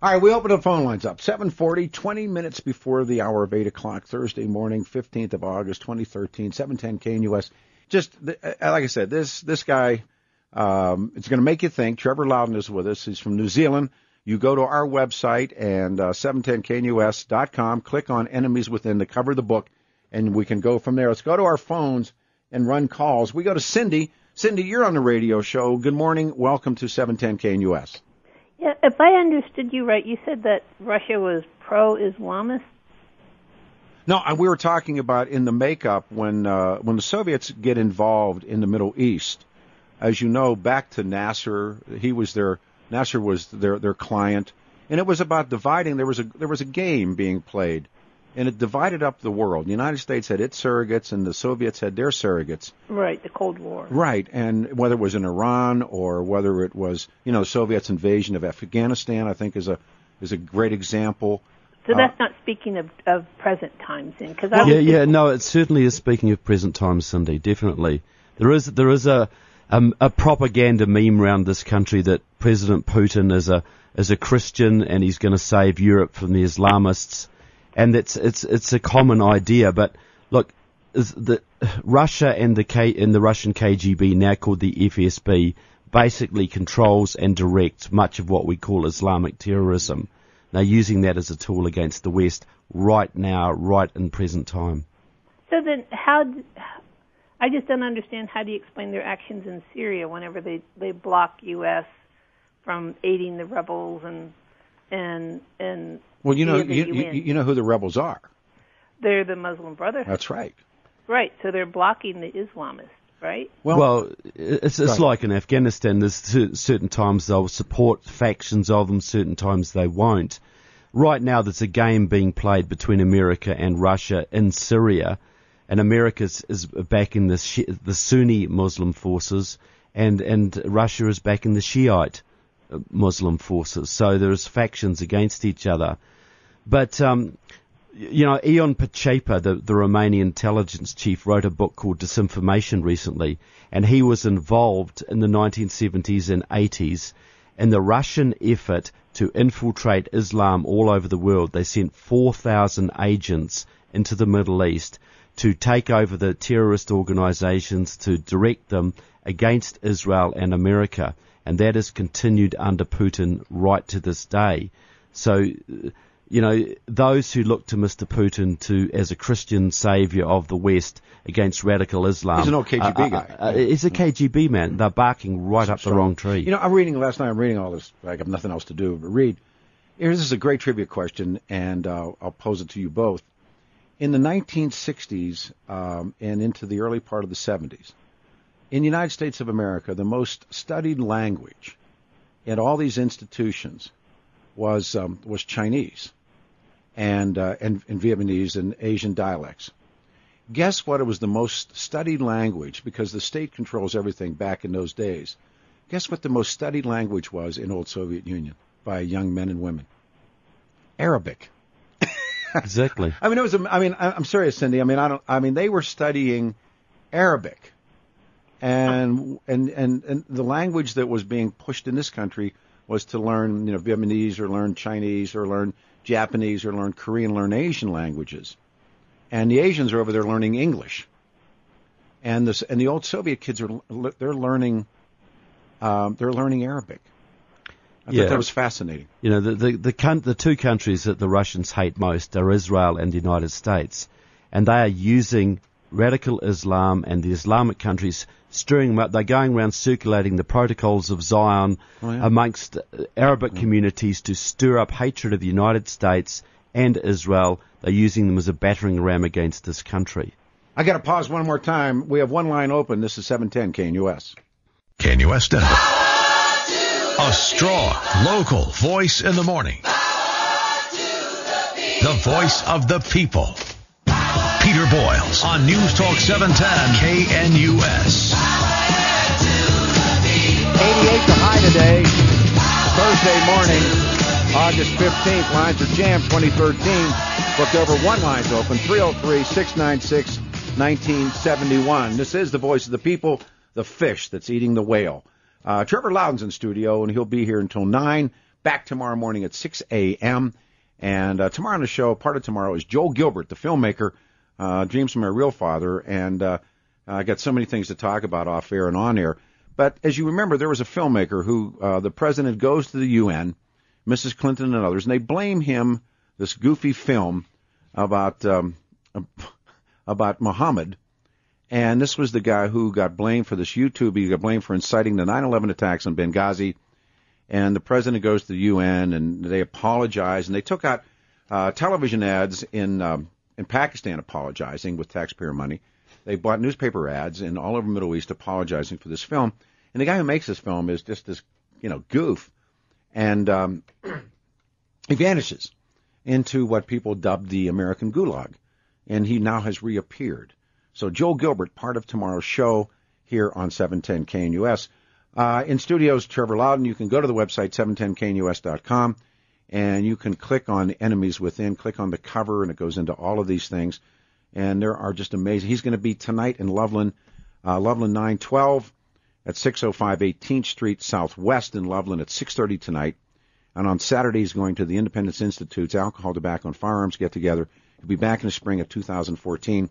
All right, we open the phone lines up. 7:40, 20 minutes before the hour of 8 o'clock, Thursday morning, 15th of August, 2013, 710 KNUS. Just, like I said, this guy, it's going to make you think. Trevor Loudon is with us. He's from New Zealand. You go to our website and 710knus.com, click on Enemies Within to cover the book, and we can go from there. Let's go to our phones and run calls. We go to Cindy. Cindy, you're on the radio show. Good morning. Welcome to 710 KNUS. Yeah, if I understood you right, you said that Russia was pro-Islamist? No, we were talking about in the makeup when the Soviets get involved in the Middle East. As you know, back to Nasser, Nasser was their client, and it was about dividing. There was a game being played, and it divided up the world. The United States had its surrogates, and the Soviets had their surrogates. Right, the Cold War. Right, and whether it was in Iran or whether it was, Soviets' invasion of Afghanistan, I think is a great example. So that's not speaking of present times, then, because no, it certainly is speaking of present times, Cindy. Definitely, there is a propaganda meme around this country that President Putin is a Christian and he's going to save Europe from the Islamists. And it's a common idea, but look, Russia and the Russian KGB, now called the FSB, basically controls and directs much of what we call Islamic terrorism. They're using that as a tool against the West right now, right in present time. So then, I just don't understand, how do you explain their actions in Syria whenever they block U.S. from aiding the rebels and well, you know who the rebels are. They're the Muslim Brotherhood. That's right. Right, so they're blocking the Islamists, right? Well, it's like in Afghanistan. There's certain times they'll support factions of them, certain times they won't. Right now, there's a game being played between America and Russia in Syria, and America is backing the Sunni Muslim forces, and Russia is backing the Shiite Muslim forces. So there's factions against each other. But, Ion Pachepa, the Romanian intelligence chief, wrote a book called Disinformation recently, and he was involved in the 1970s and 80s in the Russian effort to infiltrate Islam all over the world. They sent 4,000 agents into the Middle East to take over the terrorist organizations, to direct them against Israel and America. And that has continued under Putin right to this day. So, those who look to Mr. Putin as a Christian savior of the West against radical Islam. He's an old KGB guy. He's a KGB man. They're barking right up the wrong tree. I'm reading last night. I'm reading all this. I have nothing else to do but read. This is a great trivia question, and I'll pose it to you both. In the 1960s and into the early part of the 70s, in the United States of America, the most studied language at all these institutions was Chinese and Vietnamese and Asian dialects. Guess what? It was the most studied language because the state controls everything back in those days. Guess what the most studied language was in old Soviet Union by young men and women? Arabic. Exactly. I'm serious, Cindy. They were studying Arabic, and the language that was being pushed in this country was to learn, Vietnamese or learn Chinese or learn Japanese or learn Korean, learn Asian languages, and the Asians are over there learning English, and the old Soviet kids they're learning Arabic. I thought that was fascinating. The two countries that the Russians hate most are Israel and the United States, and they are using radical Islam and the Islamic countries, stirring them up. They're going around circulating the protocols of Zion amongst Arabic communities to stir up hatred of the United States and Israel. They're using them as a battering ram against this country. I got to pause one more time. We have one line open. This is 710 KNUS. KNUS Denver. A strong, local voice in the morning. The voice of the people. Peter Boyles on News Talk 710 KNUS. 88 the high today, Thursday morning, August 15th. Lines are jammed, 2013. Booked over one line's open, 303-696-1971. This is the voice of the people, the fish that's eating the whale. Trevor Loudon's in studio, and he'll be here until 9. Back tomorrow morning at 6 a.m. And tomorrow on the show, part of tomorrow, is Joel Gilbert, the filmmaker, Dreams from My Real Father. And I got so many things to talk about off air and on air. But as you remember, there was a filmmaker who the president goes to the UN, Mrs. Clinton and others, and they blame him, this goofy film about Muhammad. And this was the guy who got blamed for this YouTube. He got blamed for inciting the 9/11 attacks on Benghazi. And the president goes to the UN, and they apologize. And they took out television ads in Pakistan apologizing with taxpayer money. They bought newspaper ads in all over the Middle East apologizing for this film. And the guy who makes this film is just this, goof. And he vanishes into what people dubbed the American Gulag. And he now has reappeared. So Joel Gilbert, part of tomorrow's show here on 710 KNUS. In studios, Trevor Loudon. You can go to the website, 710knus.com, and you can click on Enemies Within, click on the cover, and it goes into all of these things. And there are just amazing. He's going to be tonight in Loveland, Loveland 912 at 605 18th Street Southwest in Loveland at 6:30 tonight. And on Saturday, he's going to the Independence Institute's Alcohol, Tobacco, and Firearms get-together. He'll be back in the spring of 2014.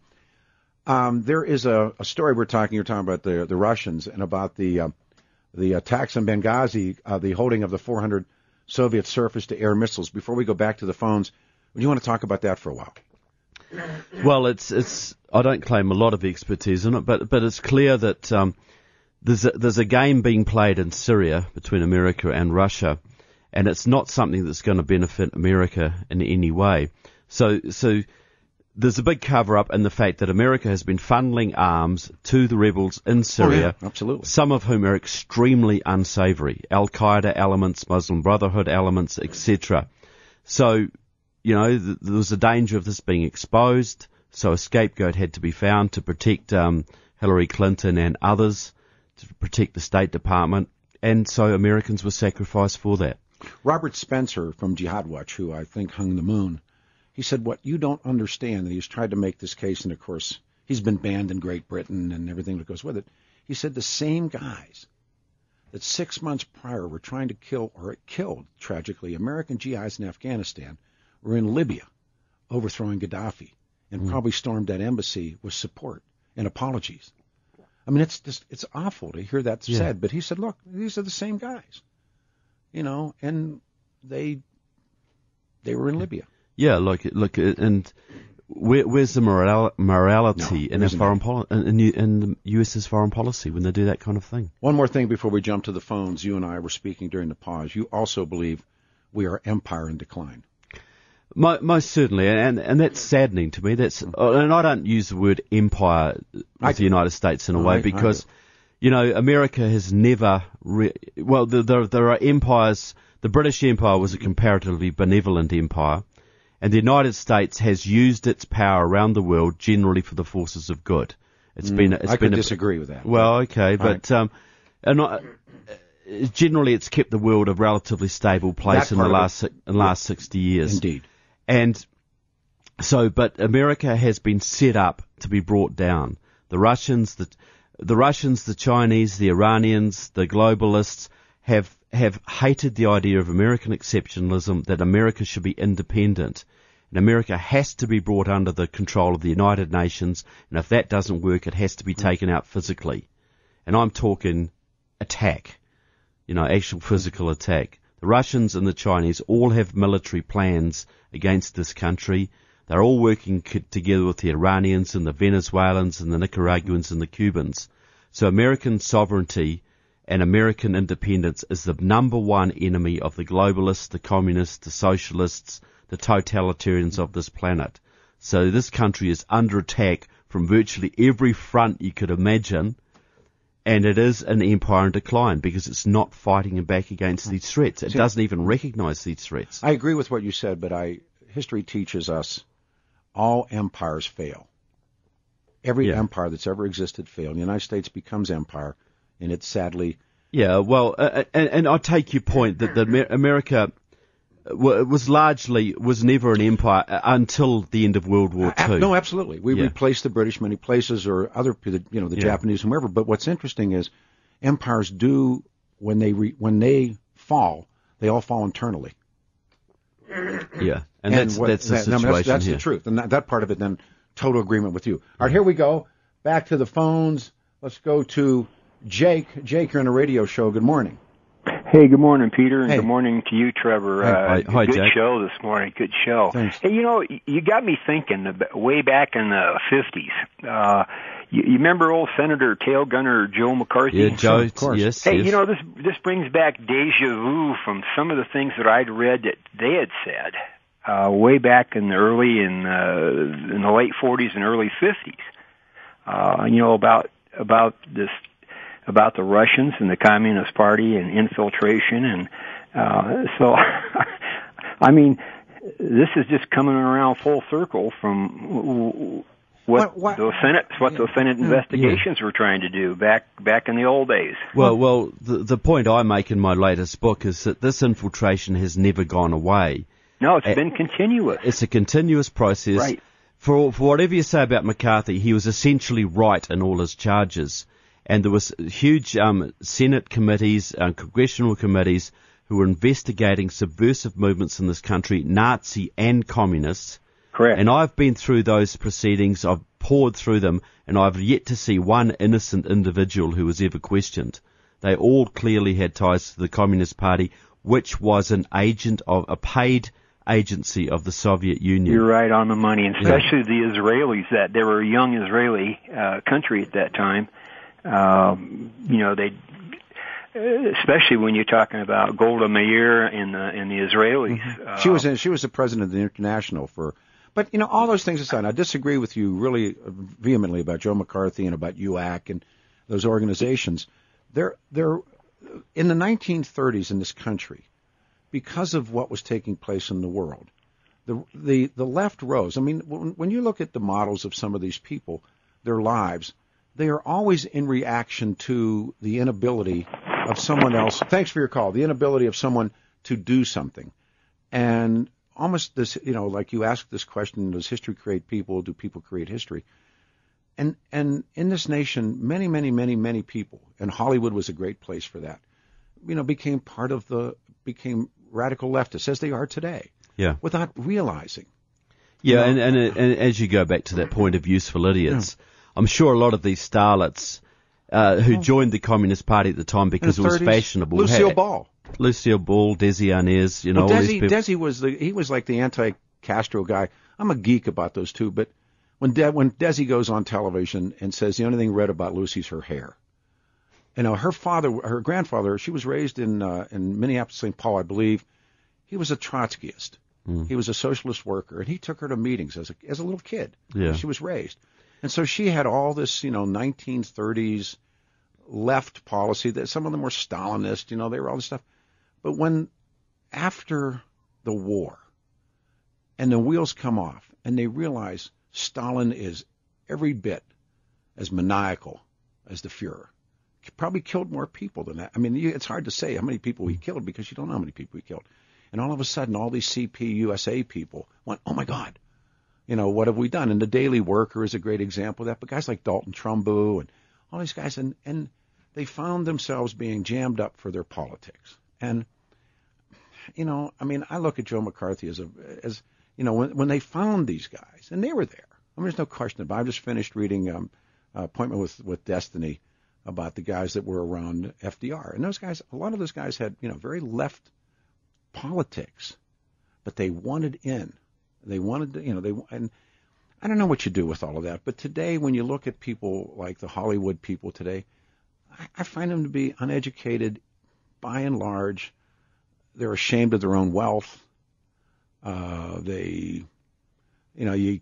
There is a story you're talking about the Russians and about the attacks on Benghazi, the holding of the 400 Soviet surface-to-air missiles. Before we go back to the phones, would you want to talk about that for a while? Well, it's I don't claim a lot of expertise in it, but it's clear that there's a game being played in Syria between America and Russia, and it's not something that's going to benefit America in any way. So there's a big cover-up in the fact that America has been funneling arms to the rebels in Syria, absolutely. Some of whom are extremely unsavory, Al-Qaeda elements, Muslim Brotherhood elements, etc. So, there was a danger of this being exposed, so a scapegoat had to be found to protect Hillary Clinton and others, to protect the State Department, and so Americans were sacrificed for that. Robert Spencer from Jihad Watch, who I think hung the moon, he said, what you don't understand, and he's tried to make this case, and of course, he's been banned in Great Britain and everything that goes with it. He said the same guys that 6 months prior were trying to kill, or killed, tragically, American GIs in Afghanistan were in Libya overthrowing Gaddafi and probably stormed that embassy with support and apologies. I mean, it's awful to hear that said, but he said, look, these are the same guys, and they were in Libya. Yeah, look, and where's the morality in our foreign in the U.S.'s foreign policy when they do that kind of thing? One more thing before we jump to the phones. You and I were speaking during the pause. You also believe we are empire in decline. Most certainly, and that's saddening to me. And I don't use the word empire with the United States in a way because, America has never. There are empires. The British Empire was a comparatively benevolent empire. And the United States has used its power around the world generally for the forces of good. I could disagree with that. Well, okay, but generally it's kept the world a relatively stable place in the last 60 years. Indeed. And so, but America has been set up to be brought down. The Russians, the Chinese, the Iranians, the globalists have hated the idea of American exceptionalism, that America should be independent. And America has to be brought under the control of the United Nations, and if that doesn't work, it has to be taken out physically. And I'm talking attack, actual physical attack. The Russians and the Chinese all have military plans against this country. They're all working together with the Iranians and the Venezuelans and the Nicaraguans and the Cubans. So American sovereignty and American independence is the number one enemy of the globalists, the communists, the socialists, the totalitarians of this planet. So this country is under attack from virtually every front you could imagine, and it is an empire in decline because it's not fighting back against these threats. It doesn't even recognize these threats. I agree with what you said, but history teaches us all empires fail. Every empire that's ever existed failed. The United States becomes empire, and it's sadly... Yeah, well, and I take your point that America was never an empire until the end of World War II. No, absolutely. We replaced the British many places, or other, the Japanese and whoever. But what's interesting is empires do, when they fall, they all fall internally. Yeah, and that's the situation that's here. The truth, and that part of it. Then total agreement with you. All right, here we go. Back to the phones. Let's go to Jake. Jake, you're on a radio show. Good morning. Hey, good morning, Peter, and good morning to you, Trevor. Hi, good Jake. show this morning. Good show. Thanks. Hey, you got me thinking way back in the 50s. You remember old Senator Tail Gunner Joe McCarthy? Yeah, Joe, of course. Yes. Hey, yes. This brings back deja vu from some of the things that I'd read that they had said way back in the late 40s and early 50s. About the Russians and the Communist Party and infiltration, and so I mean, this is just coming around full circle from what those Senate investigations were trying to do back in the old days. Well, the point I make in my latest book is that this infiltration has never gone away. No, it's been continuous. It's a continuous process. Right. For whatever you say about McCarthy, he was essentially right in all his charges. And there was huge Senate committees, congressional committees, who were investigating subversive movements in this country, Nazi and communist. Correct. And I've been through those proceedings, I've poured through them, and I've yet to see one innocent individual who was ever questioned. They all clearly had ties to the Communist Party, which was a paid agency of the Soviet Union. You're right on the money, and especially the Israelis, that they were a young Israeli country at that time. They, especially when you're talking about Golda Meir and the Israelis. Mm-hmm. She was the president of the International but all those things aside, I disagree with you really vehemently about Joe McCarthy and about UAC and those organizations. They're in the 1930s in this country, because of what was taking place in the world. The left rose. I mean, when you look at the models of some of these people, their lives, they are always in reaction to the inability of someone else. Thanks for your call. The inability of someone to do something. And almost this, like you asked this question, does history create people? Do people create history? And in this nation, many, many, many, many people, and Hollywood was a great place for that, became radical leftists, as they are today, without realizing. Yeah, and as you go back to that point of useful idiots, I'm sure a lot of these starlets who joined the Communist Party at the time because it was fashionable. Lucille Ball, Desi Arnaz, you know, all these people. Desi was like the anti-Castro guy. I'm a geek about those two, but when Desi goes on television and says the only thing red about Lucy's her hair. You know, her grandfather, she was raised in Minneapolis, St. Paul, I believe. He was a Trotskyist. He was a socialist worker, and he took her to meetings as a little kid. Yeah. She was raised. And so she had all this, 1930s left policy that some of them were Stalinist, they were all this stuff. But after the war and the wheels come off and they realize Stalin is every bit as maniacal as the Fuhrer, he probably killed more people than that. I mean, it's hard to say how many people he killed because you don't know how many people he killed. And all of a sudden, all these CPUSA people went, oh, my God, what have we done? And the Daily Worker is a great example of that. But guys like Dalton Trumbo and all these guys, and they found themselves being jammed up for their politics. And, I look at Joe McCarthy as when they found these guys, and they were there. I mean, there's no question about it. I just finished reading Appointment with Destiny about the guys that were around FDR. And those guys, a lot of those guys had, very left politics, but they wanted in. They wanted to, and I don't know what you do with all of that. But today, when you look at people like the Hollywood people today, I find them to be uneducated by and large. They're ashamed of their own wealth. You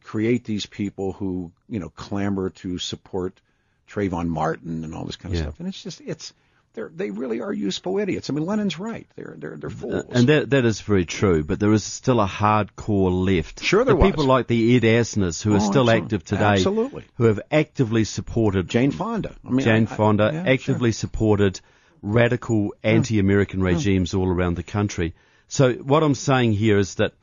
create these people who, clamor to support Trayvon Martin and all this kind of stuff. And they really are useful idiots. I mean, Lenin's right. They're fools. And that is very true, but there is still a hardcore left. Sure there was. People like the Ed Asners, who are still active today. Absolutely. Who have actively supported... Jane Fonda. Actively supported radical anti-American regimes all around the country. So what I'm saying here is that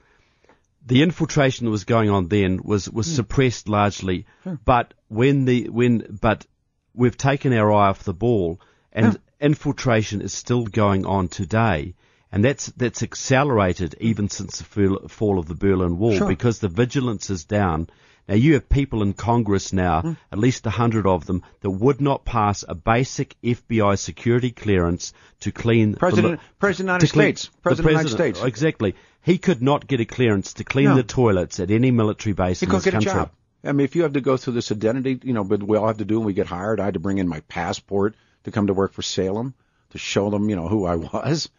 the infiltration that was going on then was suppressed largely, but but we've taken our eye off the ball, and infiltration is still going on today, and that's accelerated even since the fall of the Berlin Wall because the vigilance is down. Now you have people in Congress now, at least 100 of them, that would not pass a basic FBI security clearance to clean President of the United States. Exactly. He could not get a clearance to clean the toilets at any military base in this country. He couldn't get a job. I mean, if you have to go through this identity, but we all have to do when we get hired. I had to bring in my passport to come to work for Salem to show them, who I was.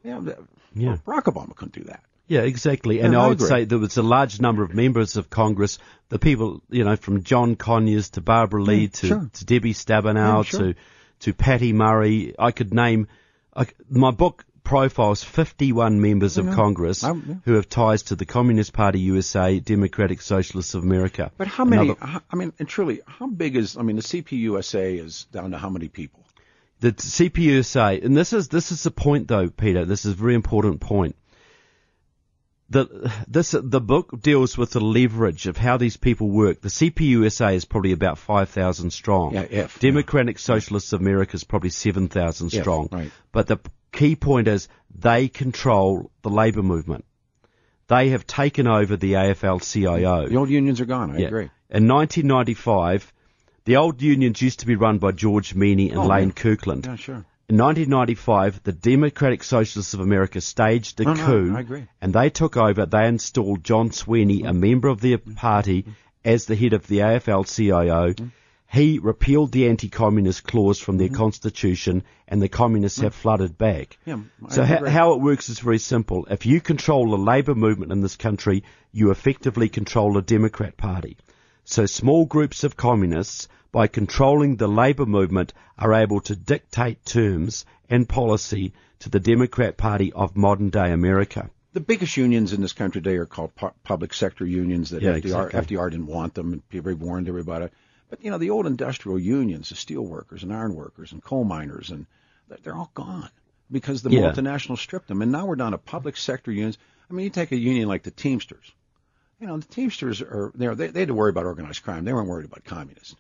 Barack Obama couldn't do that. Yeah, exactly. And I would say there was a large number of members of Congress, the people, from John Conyers to Barbara Lee to Debbie Stabenow to Patty Murray. I could name, my book profiles 51 members of Congress who have ties to the Communist Party USA, Democratic Socialists of America. But how many, and truly, how big is, the CPUSA is down to how many people? The CPUSA, and this is the point though, Peter, this is a very important point. The book deals with the leverage of how these people work. The CPUSA is probably about 5,000 strong. Democratic Socialists of America is probably 7,000 strong. Right. But the key point is they control the labour movement. They have taken over the AFL-CIO. The old unions are gone, I agree. In 1995, the old unions used to be run by George Meany and Lane Kirkland. Yeah, sure. In 1995, the Democratic Socialists of America staged a coup, I agree. and they took over. They installed John Sweeney, a member of their party, as the head of the AFL-CIO. He repealed the anti-communist clause from their constitution, and the communists have flooded back. So how it works is very simple. If you control the labour movement in this country, you effectively control the Democrat Party. So small groups of communists, by controlling the labour movement, are able to dictate terms and policy to the Democrat Party of modern-day America. The biggest unions in this country today are called public sector unions that FDR didn't want them, and people warned everybody. But, the old industrial unions, the steel workers and iron workers and coal miners, and they're all gone because the multinationals stripped them. And now we're down to public sector unions. You take a union like the Teamsters. The Teamsters they had to worry about organized crime. They weren't worried about communists.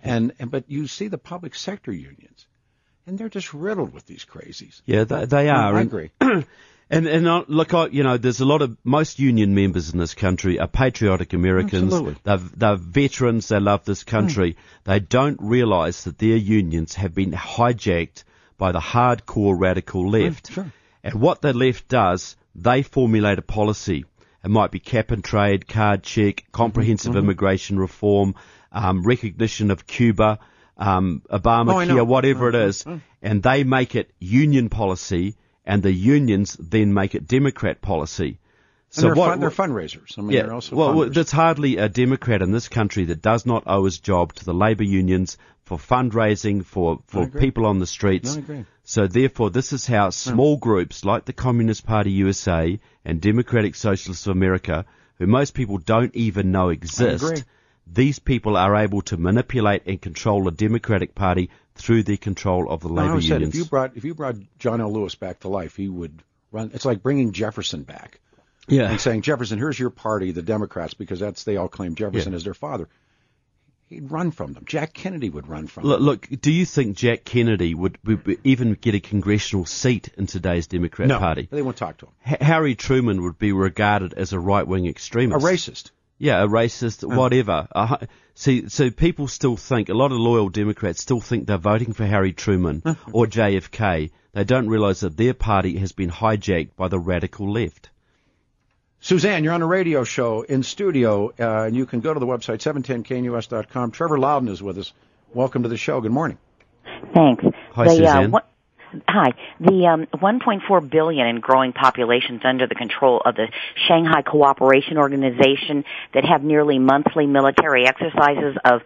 But you see the public sector unions, And they're just riddled with these crazies. Yeah, they are. I agree. And look, there's a lot of, most union members in this country are patriotic Americans. Absolutely. They're veterans. They love this country. They don't realise that their unions have been hijacked by the hardcore radical left. Sure. And what the left does, they formulate a policy. It might be cap and trade, card check, comprehensive immigration reform, recognition of Cuba, Obamacare, whatever it is. And they make it union policy, and the unions then make it Democrat policy. So they're fundraisers. I mean, they're also fundraisers. There's hardly a Democrat in this country that does not owe his job to the labour unions for fundraising, for people on the streets. No, I agree. So therefore, this is how small groups like the Communist Party USA and Democratic Socialists of America, who most people don't even know exist, these people are able to manipulate and control the Democratic Party through their control of the labour unions. If you brought John L. Lewis back to life, he would run. It's like bringing Jefferson back. Yeah. And saying, Jefferson, here's your party, the Democrats, because they all claim Jefferson as their father. He'd run from them. Jack Kennedy would run from them. Look, do you think Jack Kennedy would even get a congressional seat in today's Democrat Party? No, they won't talk to him. Harry Truman would be regarded as a right-wing extremist. A racist. Yeah, a racist, whatever. So people still think, a lot of loyal Democrats still think they're voting for Harry Truman or JFK. They don't realise that their party has been hijacked by the radical left. Suzanne, you're on a radio show in studio, and you can go to the website, 710knus.com. Trevor Loudon is with us. Welcome to the show. Good morning. Thanks. Hi, Suzanne. Hi. The 1.4 billion in growing populations under the control of the Shanghai Cooperation Organization that have nearly monthly military exercises of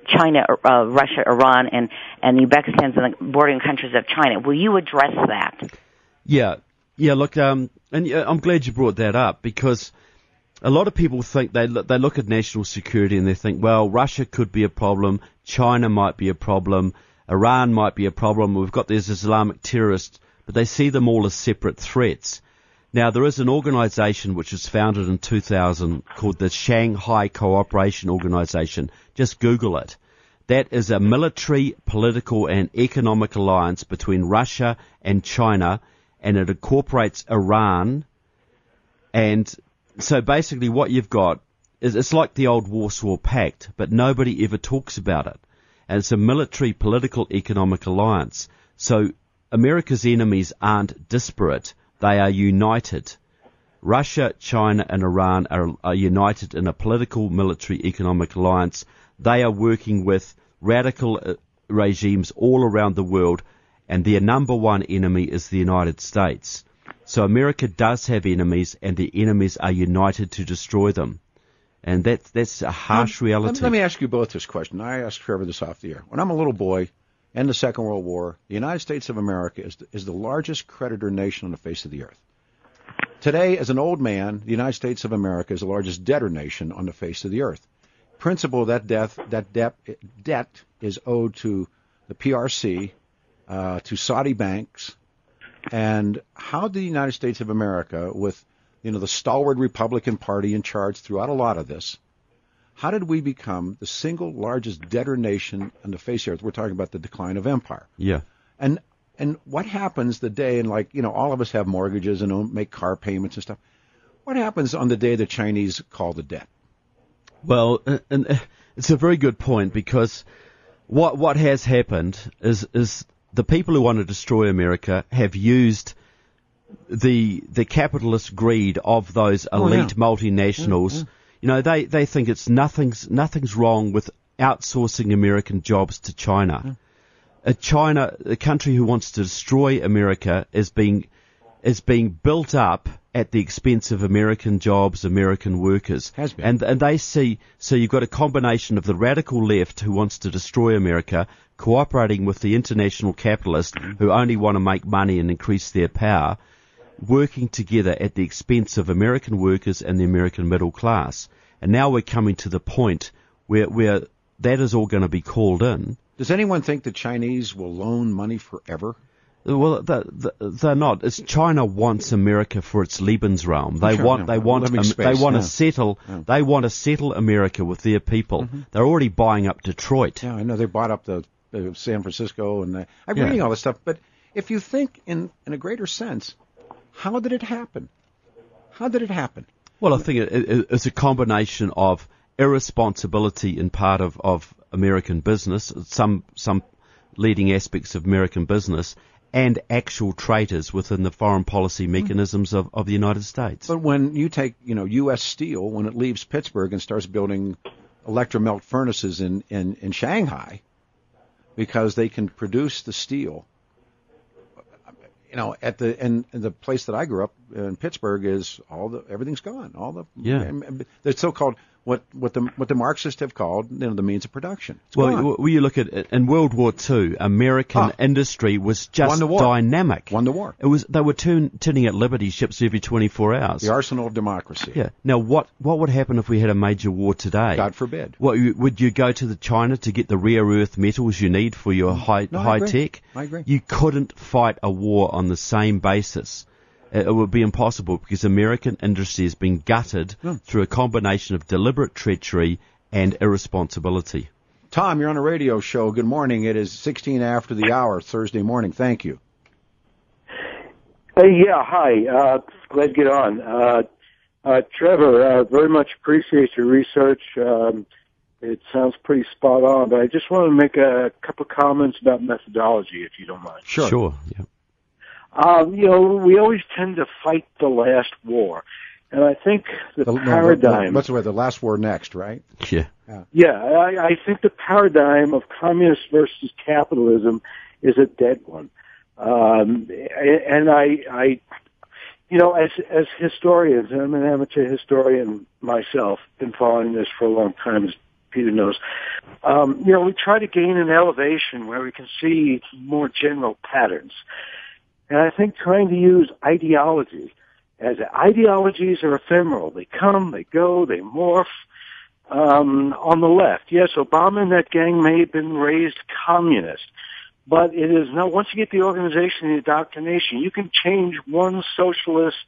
China, Russia, Iran, and Uzbekistan and the bordering countries of China. Will you address that? Yeah, look, and I'm glad you brought that up, because a lot of people think they look at national security and they think, well, Russia could be a problem, China might be a problem, Iran might be a problem, we've got these Islamic terrorists, but they see them all as separate threats. Now, there is an organisation which was founded in 2000 called the Shanghai Cooperation Organization. Just Google it. That is a military, political and economic alliance between Russia and China, and it incorporates Iran. And so basically what you've got is, it's like the old Warsaw Pact, but nobody ever talks about it. And it's a military, political, economic alliance. So America's enemies aren't disparate, they are united. Russia, China and Iran are united in a political, military, economic alliance. They are working with radical regimes all around the world, and their number one enemy is the United States. So America does have enemies, and the enemies are united to destroy them. And that's a harsh reality. Let me ask you both this question. I asked Trevor this off the air. When I'm a little boy, in the Second World War, the United States of America is the largest creditor nation on the face of the earth. Today, as an old man, the United States of America is the largest debtor nation on the face of the earth. Principal of that debt is owed to the PRC, to Saudi banks, and how did the United States of America, with the stalwart Republican Party in charge throughout a lot of this, how did we become the single largest debtor nation on the face of the earth? We're talking about the decline of empire. Yeah. And what happens the day, and all of us have mortgages and make car payments and stuff. What happens on the day the Chinese call the debt? Well, and it's a very good point, because what has happened is the people who want to destroy America have used the capitalist greed of those elite multinationals. They think it's nothing's wrong with outsourcing American jobs to China. China, the country who wants to destroy America, is being built up at the expense of American jobs, American workers. Has been. And they see, so you've got a combination of the radical left who wants to destroy America, cooperating with the international capitalists who only want to make money and increase their power, working together at the expense of American workers and the American middle class. And now we're coming to the point where that is all going to be called in. Does anyone think the Chinese will loan money forever? Well, they're not. It's China wants America for its Lebensraum. They want to settle America with their people. They're already buying up Detroit. Yeah, I know. They bought up the San Francisco, and I'm reading all this stuff. But if you think in a greater sense, how did it happen? How did it happen? Well, I think it's a combination of irresponsibility in part of American business, some leading aspects of American business, and actual traitors within the foreign policy mechanisms of the United States. But when you take, U.S. Steel, when it leaves Pittsburgh and starts building electromelt furnaces in Shanghai, because they can produce the steel, at the place that I grew up in Pittsburgh is everything's gone. The so-called what the Marxists have called the means of production. Well, you look at in World War II, American industry was just dynamic. Won the war. They were turning out Liberty ships every 24 hours. The arsenal of democracy. Yeah. Now, what would happen if we had a major war today? God forbid. Would you go to China to get the rare earth metals you need for your high tech? I agree. You couldn't fight a war on the same basis. It would be impossible because American industry has been gutted through a combination of deliberate treachery and irresponsibility. Tom, you're on a radio show. Good morning. It is 16 after the hour, Thursday morning. Thank you. Hi. Glad to get on. Trevor, very much appreciate your research. It sounds pretty spot on, but I just want to make a couple comments about methodology, if you don't mind. Sure. Yeah. We always tend to fight the last war. And I think the paradigm... the last war next, right? Yeah. I think the paradigm of communist versus capitalism is a dead one. And I as historians, and I'm an amateur historian myself, been following this for a long time, as Peter knows, we try to gain an elevation where we can see more general patterns. And I think trying to use ideologies are ephemeral. They come, they go, they morph. On the left, yes, Obama and that gang may have been raised communist, but it is not. Once you get the organization and the indoctrination, you can change one socialist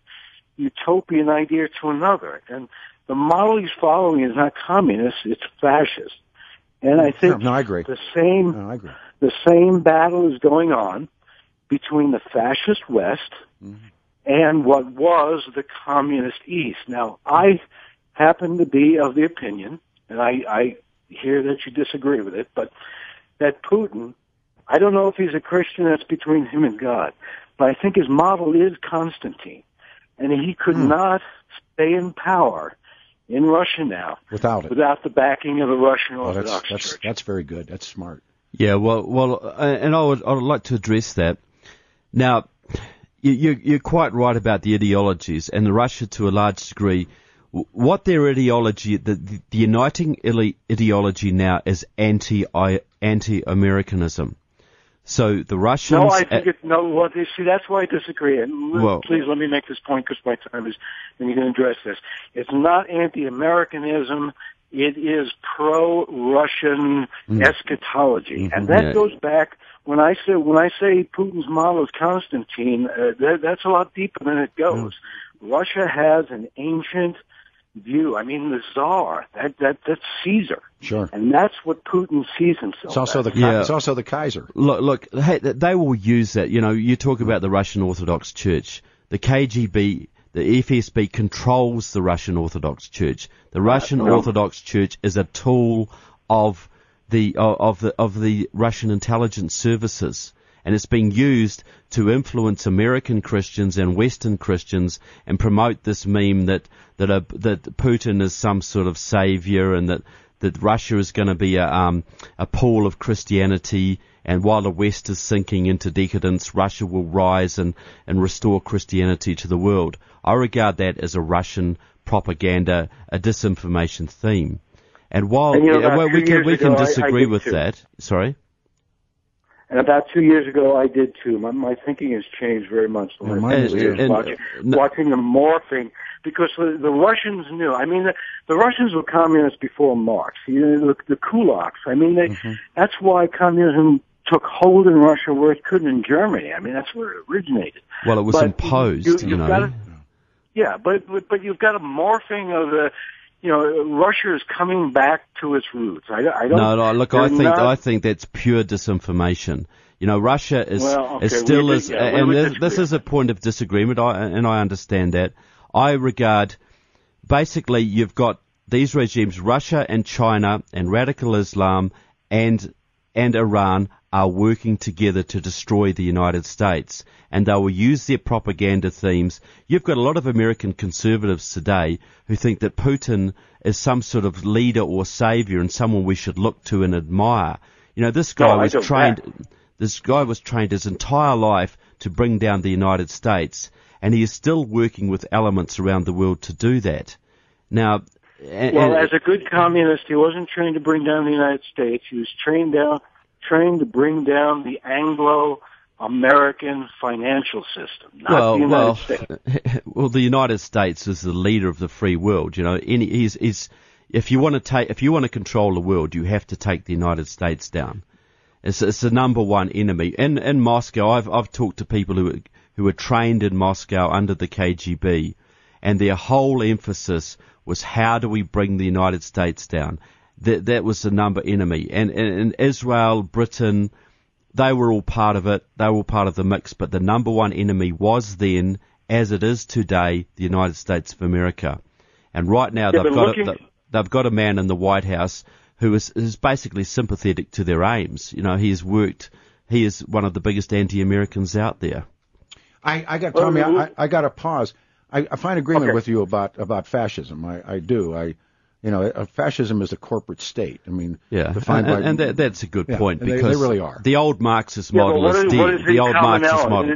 utopian idea to another. And the model he's following is not communist; it's fascist. And I think I agree. The same battle is going on between the fascist West and what was the communist East. Now, I happen to be of the opinion, and I hear that you disagree with it, but that Putin, I don't know if he's a Christian, that's between him and God, but I think his model is Constantine, and he could not stay in power in Russia now without the backing of the Russian Orthodox Church. That's very good. That's smart. Yeah, well, and I would like to address that. Now, you're quite right about the ideologies, and Russia to a large degree, what their ideology, the uniting ideology now is anti-Americanism. So the Russians... No, I think that's why I disagree. And please let me make this point because my time is, and you can address this. It's not anti-Americanism. It is pro-Russian eschatology. And that goes back... When I say Putin's model is Constantine, that's a lot deeper than it goes. Russia has an ancient view. I mean, the Tsar, that's Caesar. Sure. And that's what Putin sees himself It's also as. It's also the Kaiser. Look, they will use that. You talk about the Russian Orthodox Church. The KGB, the FSB controls the Russian Orthodox Church. The Russian Orthodox Church is a tool of the Russian intelligence services, and it's being used to influence American Christians and Western Christians and promote this meme that Putin is some sort of savior and that Russia is going to be a pool of Christianity, and while the West is sinking into decadence, Russia will rise and restore Christianity to the world. I regard that as a Russian propaganda, a disinformation theme. And while we can disagrry with that, sorry. And about 2 years ago, I did too. My thinking has changed very much. Watching the morphing, because the Russians knew. I mean, the Russians were communists before Marx. The kulaks. I mean, that's why communism took hold in Russia where it couldn't in Germany. I mean, that's where it originated. Well, it was imposed, but you've got a morphing of the Russia is coming back to its roots. I don't. No, look, I think that's pure disinformation. Russia is this is a point of disagreement, and I understand that. I regard, basically, you've got these regimes, Russia and China and radical Islam and Iran are working together to destroy the United States, and they will use their propaganda themes. You've got a lot of American conservatives today who think that Putin is some sort of leader or savior and someone we should look to and admire. This guy was trained. This guy was trained his entire life to bring down the United States, and he is still working with elements around the world to do that. Now, as a good communist, he wasn't trained to bring down the United States. He was trained to bring down the Anglo-American financial system, not the United States. Well, the United States is the leader of the free world. If you want to control the world, you have to take the United States down. It's the number one enemy. In Moscow, I've talked to people who were trained in Moscow under the KGB, and their whole emphasis was how do we bring the United States down. That was the number enemy. And Israel, Britain, they were all part of it. They were all part of the mix. But the number one enemy was then, as it is today, the United States of America. And right now they've got a man in the White House who is basically sympathetic to their aims. He is one of the biggest anti-Americans out there. I got Tommy. I got to pause. I find agreement with you about fascism. I do. Fascism is a corporate state. I mean, and that's a good point because they really are. The old Marxist model is dead. The old Marxist model.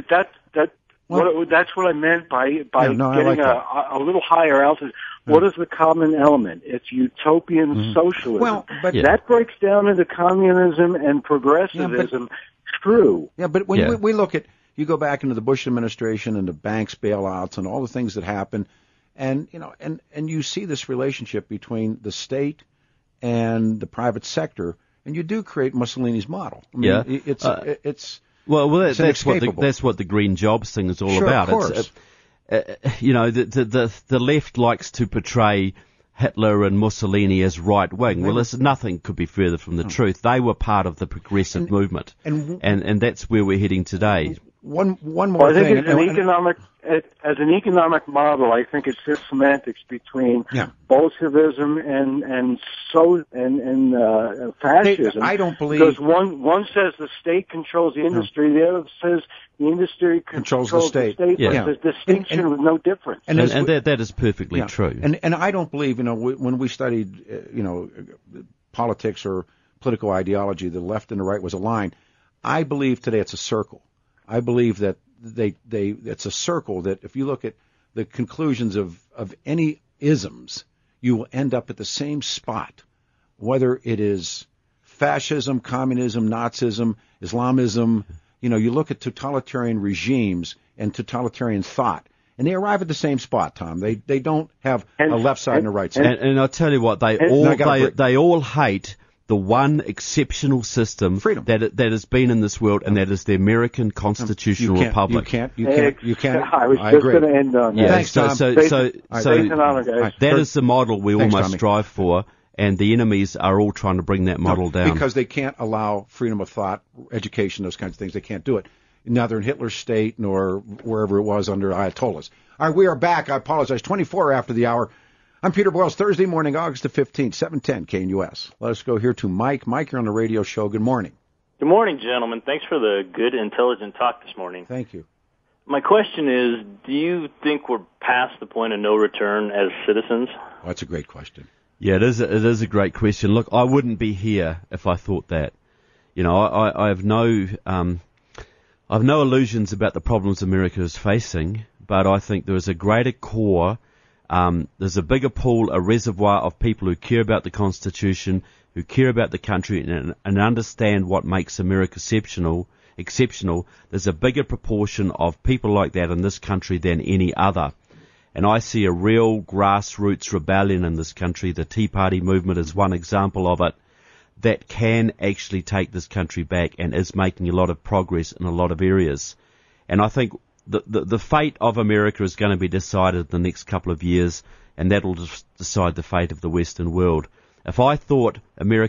That's what I meant by getting a little higher altitude. What is the common element? It's utopian socialism. Well, but that breaks down into communism and progressivism. True. Yeah, but when we look at, you go back into the Bush administration and the banks bailouts and all the things that happened, and you see this relationship between the state and the private sector, and you do create Mussolini's model. I mean, it's that's what the green jobs thing is all about. Of course. The left likes to portray Hitler and Mussolini as right wing. Well, nothing could be further from the truth. They were part of the progressive movement, and that's where we're heading today. One more thing. As an economic model, I think it's just semantics between Bolshevism and fascism. I don't believe, because one says the state controls the industry, the other says the industry controls the state. Yeah. There's a distinction with no difference. And that is perfectly true. And I don't believe, when we studied, politics or political ideology, the left and the right was a line. I believe today it's a circle. I believe that it's a circle that if you look at the conclusions of any isms, you will end up at the same spot, whether it is fascism, communism, Nazism, Islamism. You look at totalitarian regimes and totalitarian thought, and they arrive at the same spot, Tom. They don't have a left side and a right side. And I'll tell you what, they all hate the one exceptional system that has been in this world, and that is the American constitutional republic. You can't. I was just going to end on that. Yeah, thanks, Tom. So that is the model we all must strive for, and the enemies are all trying to bring that model down. Because they can't allow freedom of thought, education, those kinds of things. They can't do it. Neither in Hitler's state nor wherever it was under Ayatollahs. All right, we are back. I apologize. 24 after the hour. I'm Peter Boyles, Thursday morning, August the 15th, 710 KNUS. Let us go here to Mike. Mike, you're on the radio show. Good morning. Good morning, gentlemen. Thanks for the good, intelligent talk this morning. Thank you. My question is, do you think we're past the point of no return as citizens? Oh, that's a great question. Yeah, it is a great question. Look, I wouldn't be here if I thought that. I have no illusions about the problems America is facing, but I think there is a greater core. There's a bigger pool, a reservoir of people who care about the Constitution, who care about the country and understand what makes America exceptional. There's a bigger proportion of people like that in this country than any other. And I see a real grassroots rebellion in this country. The Tea Party movement is one example of it that can actually take this country back and is making a lot of progress in a lot of areas. And I think the fate of America is going to be decided in the next couple of years and that'll decide the fate of the Western world. If I thought there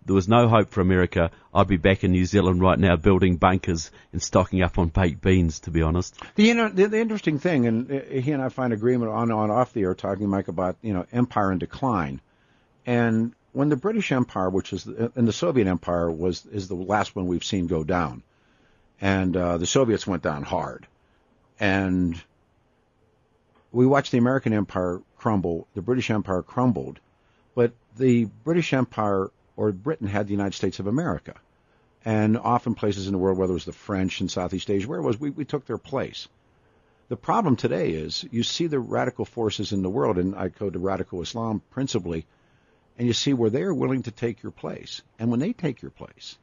was no hope for America, I'd be back in New Zealand right now building bunkers and stocking up on baked beans, to be honest. The interesting thing, and he and I find agreement on off the air talking, Mike, about empire in decline. And when the British Empire, and the Soviet Empire is the last one we've seen go down, and the Soviets went down hard, and we watched the American Empire crumble, the British Empire crumbled, but the British Empire, or Britain, had the United States of America. And often places in the world, whether it was the French in Southeast Asia, where it was, we took their place. The problem today is you see the radical forces in the world, and I go to radical Islam principally, and you see where they're willing to take your place. And when they take your place,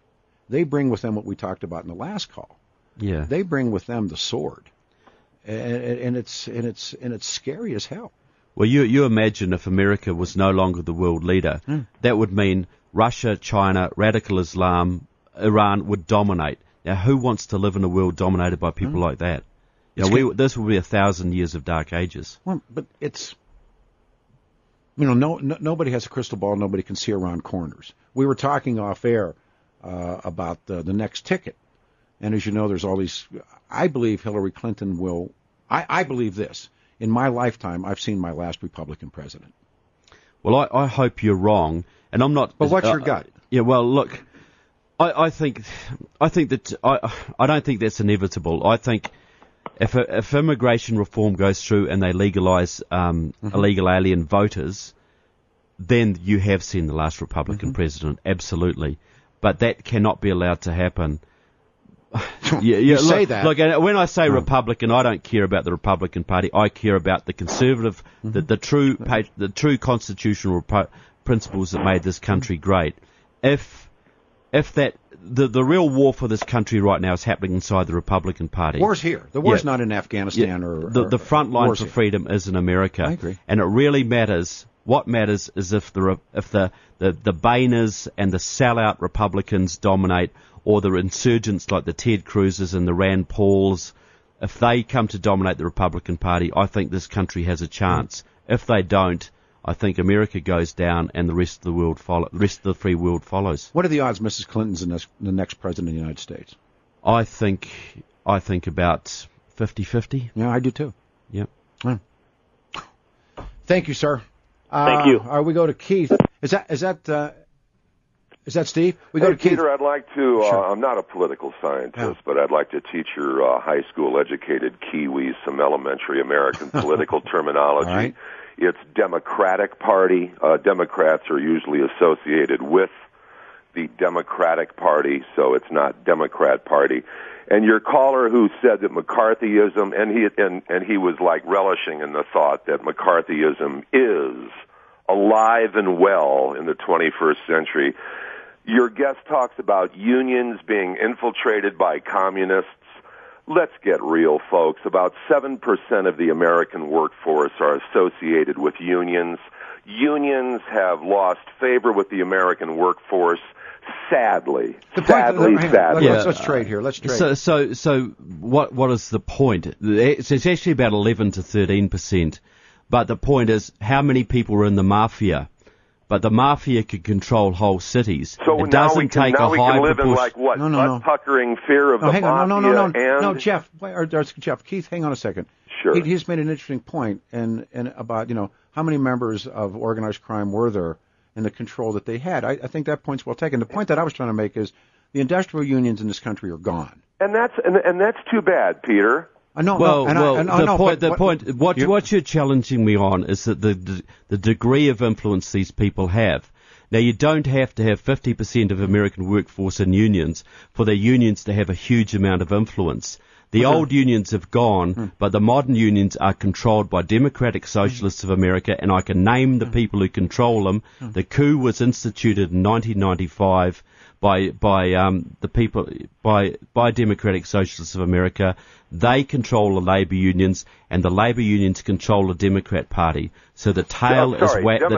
they bring with them what we talked about in the last call. Yeah. They bring with them the sword. And it's scary as hell. Well, you imagine if America was no longer the world leader, that would mean Russia, China, radical Islam, Iran would dominate. Now, who wants to live in a world dominated by people like that? This will be 1,000 years of dark ages. Well, but it's, nobody has a crystal ball. Nobody can see around corners. We were talking off air about the next ticket. And as you know, there's all these, I believe Hillary Clinton will, I believe this. In my lifetime, I've seen my last Republican president. Well, I hope you're wrong, and I'm not. But what's your gut? Yeah, well, look, I think that I don't think that's inevitable. I think if immigration reform goes through and they legalise illegal alien voters, then you have seen the last Republican president, absolutely. But that cannot be allowed to happen. You say that. Look, when I say Republican, I don't care about the Republican Party. I care about the conservative, the true constitutional principles that made this country great. If the real war for this country right now is happening inside the Republican Party. War's here. The war's not in Afghanistan the front line for freedom is in America. I agree. And it really matters. What matters is if the Boehners and the sellout Republicans dominate, or the insurgents like the Ted Cruzes and the Rand Pauls, if they come to dominate the Republican Party, I think this country has a chance. If they don't, I think America goes down and the rest of the world the rest of the free world follows. What are the odds Mrs. Clinton's the next president of the United States? I think about 50-50. Yeah, I do too. Yeah. Thank you, sir. Thank you. We go to Keith. Is that Steve? We go to Keith. Peter, I'd like to, Sure. I'm not a political scientist, but I'd like to teach your high school educated Kiwis some elementary American political terminology. Right. It's Democratic Party. Democrats are usually associated with the Democratic Party, so it's not Democrat Party. And your caller who said that McCarthyism, and he was like relishing in the thought that McCarthyism is alive and well in the 21st century. Your guest talks about unions being infiltrated by communists. Let's get real, folks. About 7% of the American workforce are associated with unions. Unions have lost favor with the American workforce. Sadly. Let's trade here. Let's trade. So what is the point? It's actually about 11 to 13%. But the point is, how many people are in the mafia? But the mafia could control whole cities. So it doesn't take a high can live proportion. in like what? No. Puckering fear of the mafia. No, Jeff. Jeff. Keith, hang on a second. Sure. He's made an interesting point, and about how many members of organized crime were there in the control that they had. I think that point's well taken. The point that I was trying to make is the industrial unions in this country are gone. And that's too bad, Peter. The point. What you're challenging me on is that the degree of influence these people have. Now, you don't have to have 50% of American workforce in unions for the unions to have a huge amount of influence. The old unions have gone, but the modern unions are controlled by Democratic Socialists of America, and I can name the people who control them. The coup was instituted in 1995 by Democratic Socialists of America. They control the labor unions, and the labor unions control the Democrat Party. So the tail is wagging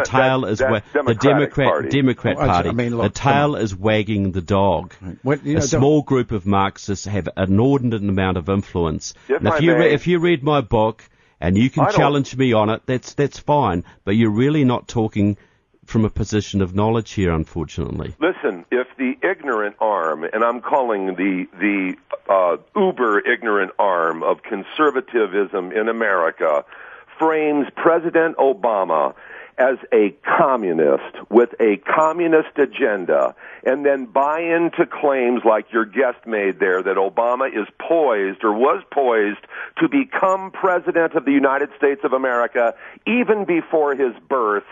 the dog. Right. A small group of Marxists have an inordinate amount of influence. If you read my book and you can challenge me on it. That's fine, but you're really not talking from a position of knowledge here, unfortunately. Listen, if the ignorant arm, and I'm calling the uber ignorant arm of conservatism in America, frames President Obama as a communist with a communist agenda, and then buy into claims like your guest made there that Obama is poised or was poised to become President of the United States of America even before his birth,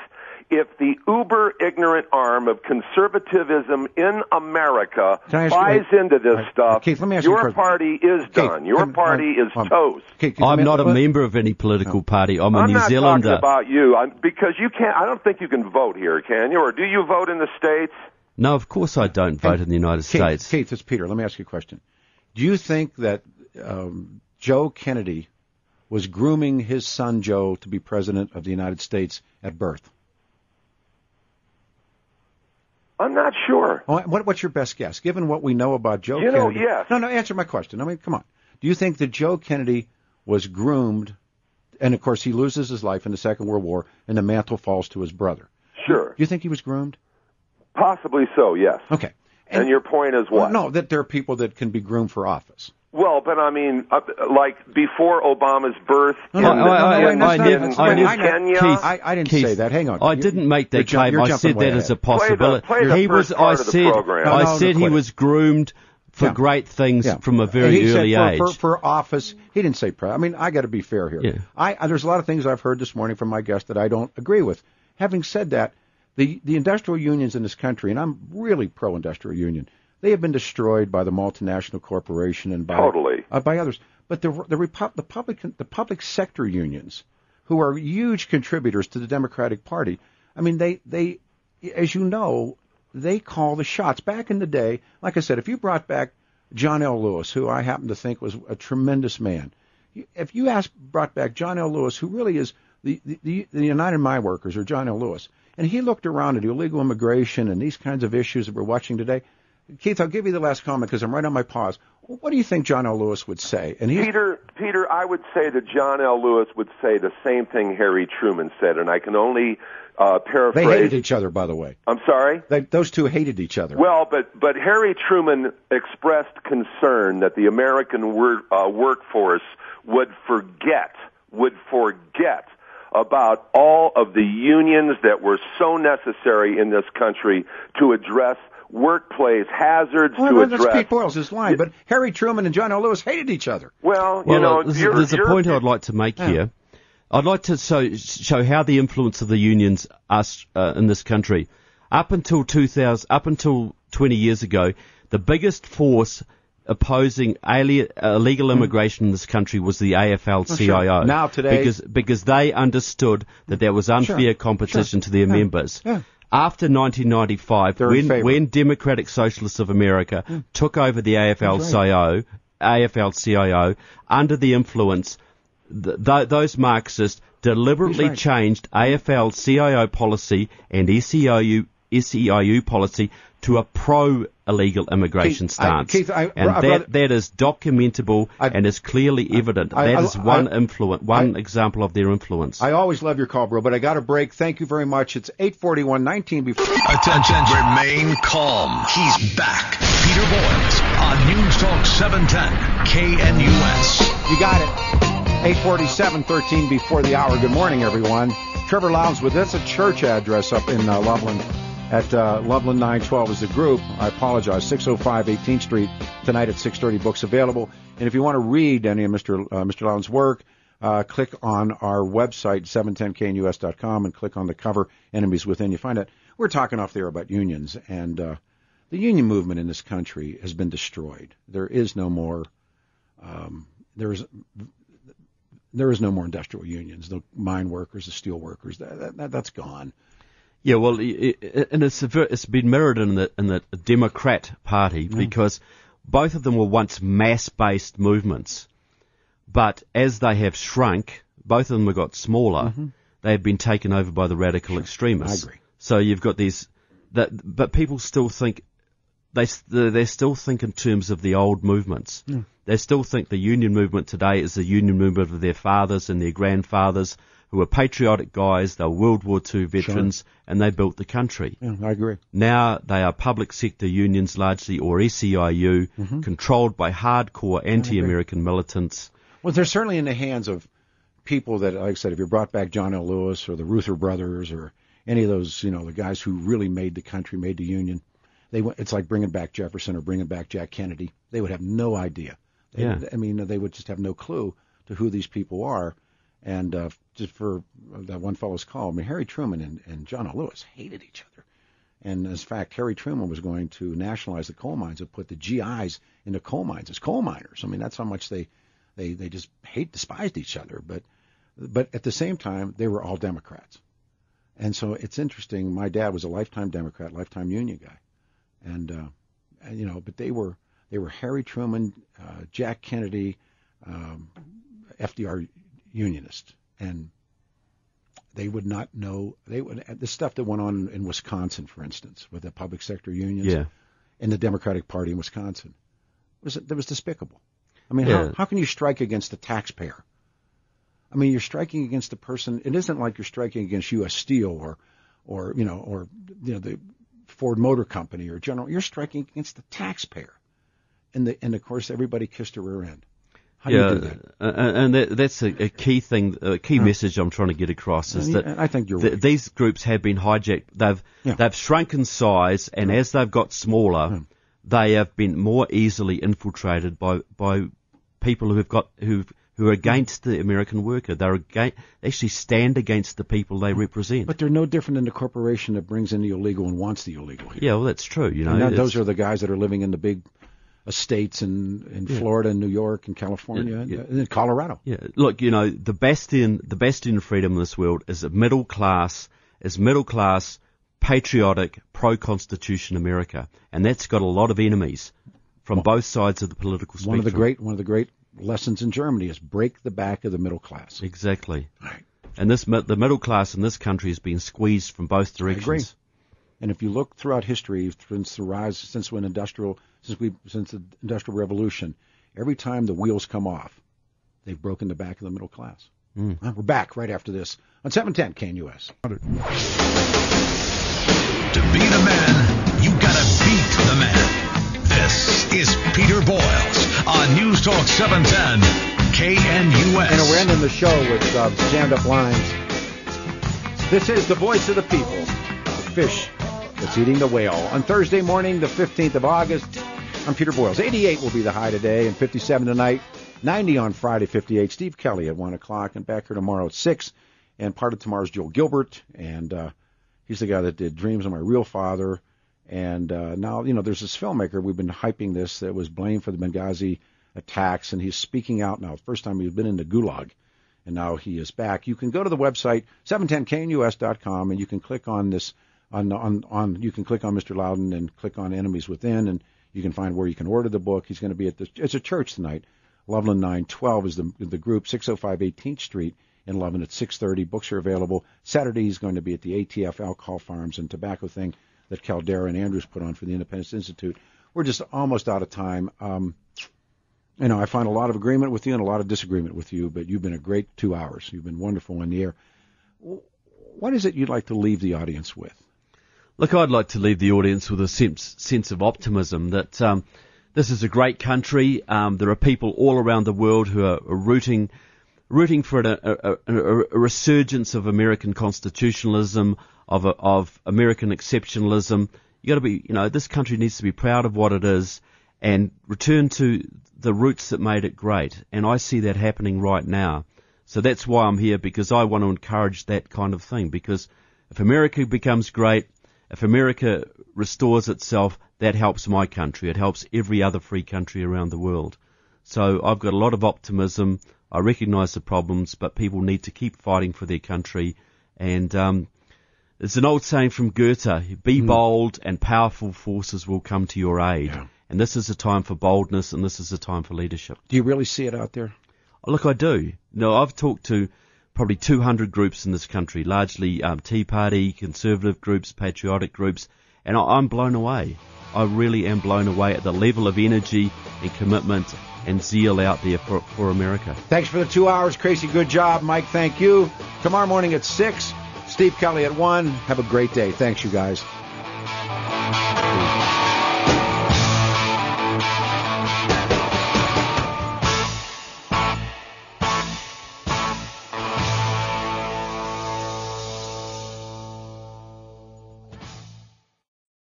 if the uber-ignorant arm of conservatism in America buys into this stuff, Keith, let me ask your party is done. Your party is toast. Keith, I'm not a member of any political party. I'm a New Zealander. I'm not talking about you, because you can't. I don't think you can vote here, can you? Or do you vote in the States? No, of course I don't vote in the United States. Keith, it's Peter. Let me ask you a question. Do you think that Joe Kennedy was grooming his son Joe to be President of the United States at birth? I'm not sure. What's your best guess, given what we know about Joe Kennedy? Yes. No, answer my question. I mean, come on. Do you think that Joe Kennedy was groomed, and of course he loses his life in the Second World War, and the mantle falls to his brother? Sure. Do you think he was groomed? Possibly so, yes. Okay. And your point is what? No, that there are people that can be groomed for office. Well, but I mean, like before Obama's birth in Kenya. I didn't say that. Hang on. I didn't make that claim. I said that as a possibility. I said he was groomed for great things from a very early age. For office, he didn't say I mean, I got to be fair here. Yeah. There's a lot of things I've heard this morning from my guest that I don't agree with. Having said that, the industrial unions in this country, and I'm really pro-industrial union, they have been destroyed by the multinational corporation and by others. But the public sector unions, who are huge contributors to the Democratic Party, I mean, they as you know, they call the shots. Back in the day, like I said, if you brought back John L. Lewis, who I happen to think was a tremendous man, if you brought back John L. Lewis, who really is the United Mine Workers, or John L. Lewis, and he looked around at illegal immigration and these kinds of issues that we're watching today. Keith, I'll give you the last comment because I'm right on my pause. What do you think John L. Lewis would say? And Peter, I would say that John L. Lewis would say the same thing Harry Truman said, and I can only paraphrase. They hated each other, by the way. I'm sorry? Those two hated each other. Well, but Harry Truman expressed concern that the American workforce would forget about all of the unions that were so necessary in this country to address workplace hazards, to address... That's Pete Boyles' line, but Harry Truman and John L. Lewis hated each other. Well, there's a point I'd like to make here. I'd like to show how the influence of the unions are in this country. Up until 20 years ago, the biggest force opposing illegal immigration in this country was the AFL-CIO. Now today, because they understood that there was unfair competition to their members. Yeah. After 1995, when Democratic Socialists of America took over the AFL-CIO, under the influence, those Marxists deliberately changed AFL-CIO policy and SEIU policy to a pro-illegal immigration stance. That is documentable and is clearly evident. That is one example of their influence. I always love your call, bro, but I got a break. Thank you very much. It's 8:41, 19 before... Attention, remain calm. He's back. Peter Boyles on News Talk 710 KNUS. You got it. 8:47, 13 before the hour. Good morning, everyone. Trevor Loudon with us. That's a church address up in Loveland. At Loveland 912 is the group. I apologize. 605 18th Street tonight at 6:30. Books available. And if you want to read any of Mr. Loudon's work, click on our website 710knus.com and click on the cover Enemies Within. You find out we're talking off there about unions, and the union movement in this country has been destroyed. There is no more. There is no more industrial unions. The mine workers, the steel workers. That's gone. Yeah, well, and it's been mirrored in the Democrat Party because both of them were once mass-based movements, but as they have shrunk, both of them have got smaller. They have been taken over by the radical extremists. I agree. So you've got but people still think they still think in terms of the old movements. They still think the union movement today is the union movement of their fathers and their grandfathers, who were patriotic guys. They were World War II veterans, and they built the country. Yeah, I agree. Now they are public sector unions largely, or SEIU, controlled by hardcore anti-American militants. Well, they're certainly in the hands of people that, like I said, if you brought back John L. Lewis or the Reuther brothers or any of those, the guys who really made the country, made the union, it's like bringing back Jefferson or bringing back Jack Kennedy. They would have no idea. They would just have no clue to who these people are. And just for that one fellow's call, Harry Truman and John L. Lewis hated each other. And in fact, Harry Truman was going to nationalize the coal mines and put the GIs into coal mines as coal miners. That's how much they just despised each other. But at the same time, they were all Democrats. And so it's interesting. My dad was a lifetime Democrat, lifetime union guy. And, but they were Harry Truman, Jack Kennedy, FDR unionist, and they would not know. The stuff that went on in Wisconsin, for instance, with the public sector unions in the Democratic Party in Wisconsin, that was despicable. How can you strike against the taxpayer? You're striking against the person. It isn't like you're striking against U.S. Steel or the Ford Motor Company or General. You're striking against the taxpayer, and of course everybody kissed her rear end. How do you do that? And that's a key thing, a key message I'm trying to get across is that I think you're right. These groups have been hijacked. They've shrunk in size, and as they've got smaller, they have been more easily infiltrated by people who are against the American worker. They actually stand against the people they represent. But they're no different than the corporation that brings in the illegal and wants the illegal here. Yeah, well, that's true. Those are the guys that are living in the big estates in Florida and New York and California and Colorado. Yeah, look, the bastion of freedom in this world is middle class, patriotic, pro-constitution America, and that's got a lot of enemies from both sides of the political spectrum. One of the great lessons in Germany is break the back of the middle class. Exactly. Right. And the middle class in this country has been squeezed from both directions. I agree. And if you look throughout history, since the Industrial Revolution, every time the wheels come off, they've broken the back of the middle class. We're back right after this on 710 KNUS. To be the man, you gotta beat the man. This is Peter Boyles on News Talk 710 KNUS. We're ending the show with stand-up lines. This is the voice of the people, the fish that's eating the whale. On Thursday morning, the 15th of August, I'm Peter Boyles. 88 will be the high today, and 57 tonight. 90 on Friday, 58. Steve Kelly at 1 o'clock, and back here tomorrow at 6. And part of tomorrow's Joel Gilbert, and he's the guy that did Dreams of My Real Father. And now, there's this filmmaker, we've been hyping this, that was blamed for the Benghazi attacks, and he's speaking out now. First time he's been in the gulag, and now he is back. You can go to the website, 710knus.com, and you can click on this, you can click on Mr. Lowden and click on Enemies Within, and you can find where you can order the book. He's going to be it's a church tonight. Loveland 912 is the group, 605 18th Street in Loveland at 6:30. Books are available. Saturday he's going to be at the ATF Alcohol Farms and Tobacco thing that Caldera and Andrews put on for the Independence Institute. We're just almost out of time. I find a lot of agreement with you and a lot of disagreement with you, but you've been a great 2 hours. You've been wonderful on the air. What is it you'd like to leave the audience with? Look, I'd like to leave the audience with a sense of optimism that this is a great country. There are people all around the world who are rooting for a resurgence of American constitutionalism, of American exceptionalism. You got to be, this country needs to be proud of what it is and return to the roots that made it great. And I see that happening right now. So that's why I'm here, because I want to encourage that kind of thing. Because if America becomes great, if America restores itself, that helps my country. It helps every other free country around the world. So I've got a lot of optimism. I recognize the problems, but people need to keep fighting for their country. And it's an old saying from Goethe, be bold and powerful forces will come to your aid. Yeah. And this is a time for boldness, and this is a time for leadership. Do you really see it out there? Look, I do. I've talked to probably 200 groups in this country, largely Tea Party, conservative groups, patriotic groups, and I'm blown away. I really am blown away at the level of energy and commitment and zeal out there for America. Thanks for the 2 hours, Tracy. Good job. Mike, thank you. Tomorrow morning at 6, Steve Kelly at 1. Have a great day. Thanks, you guys.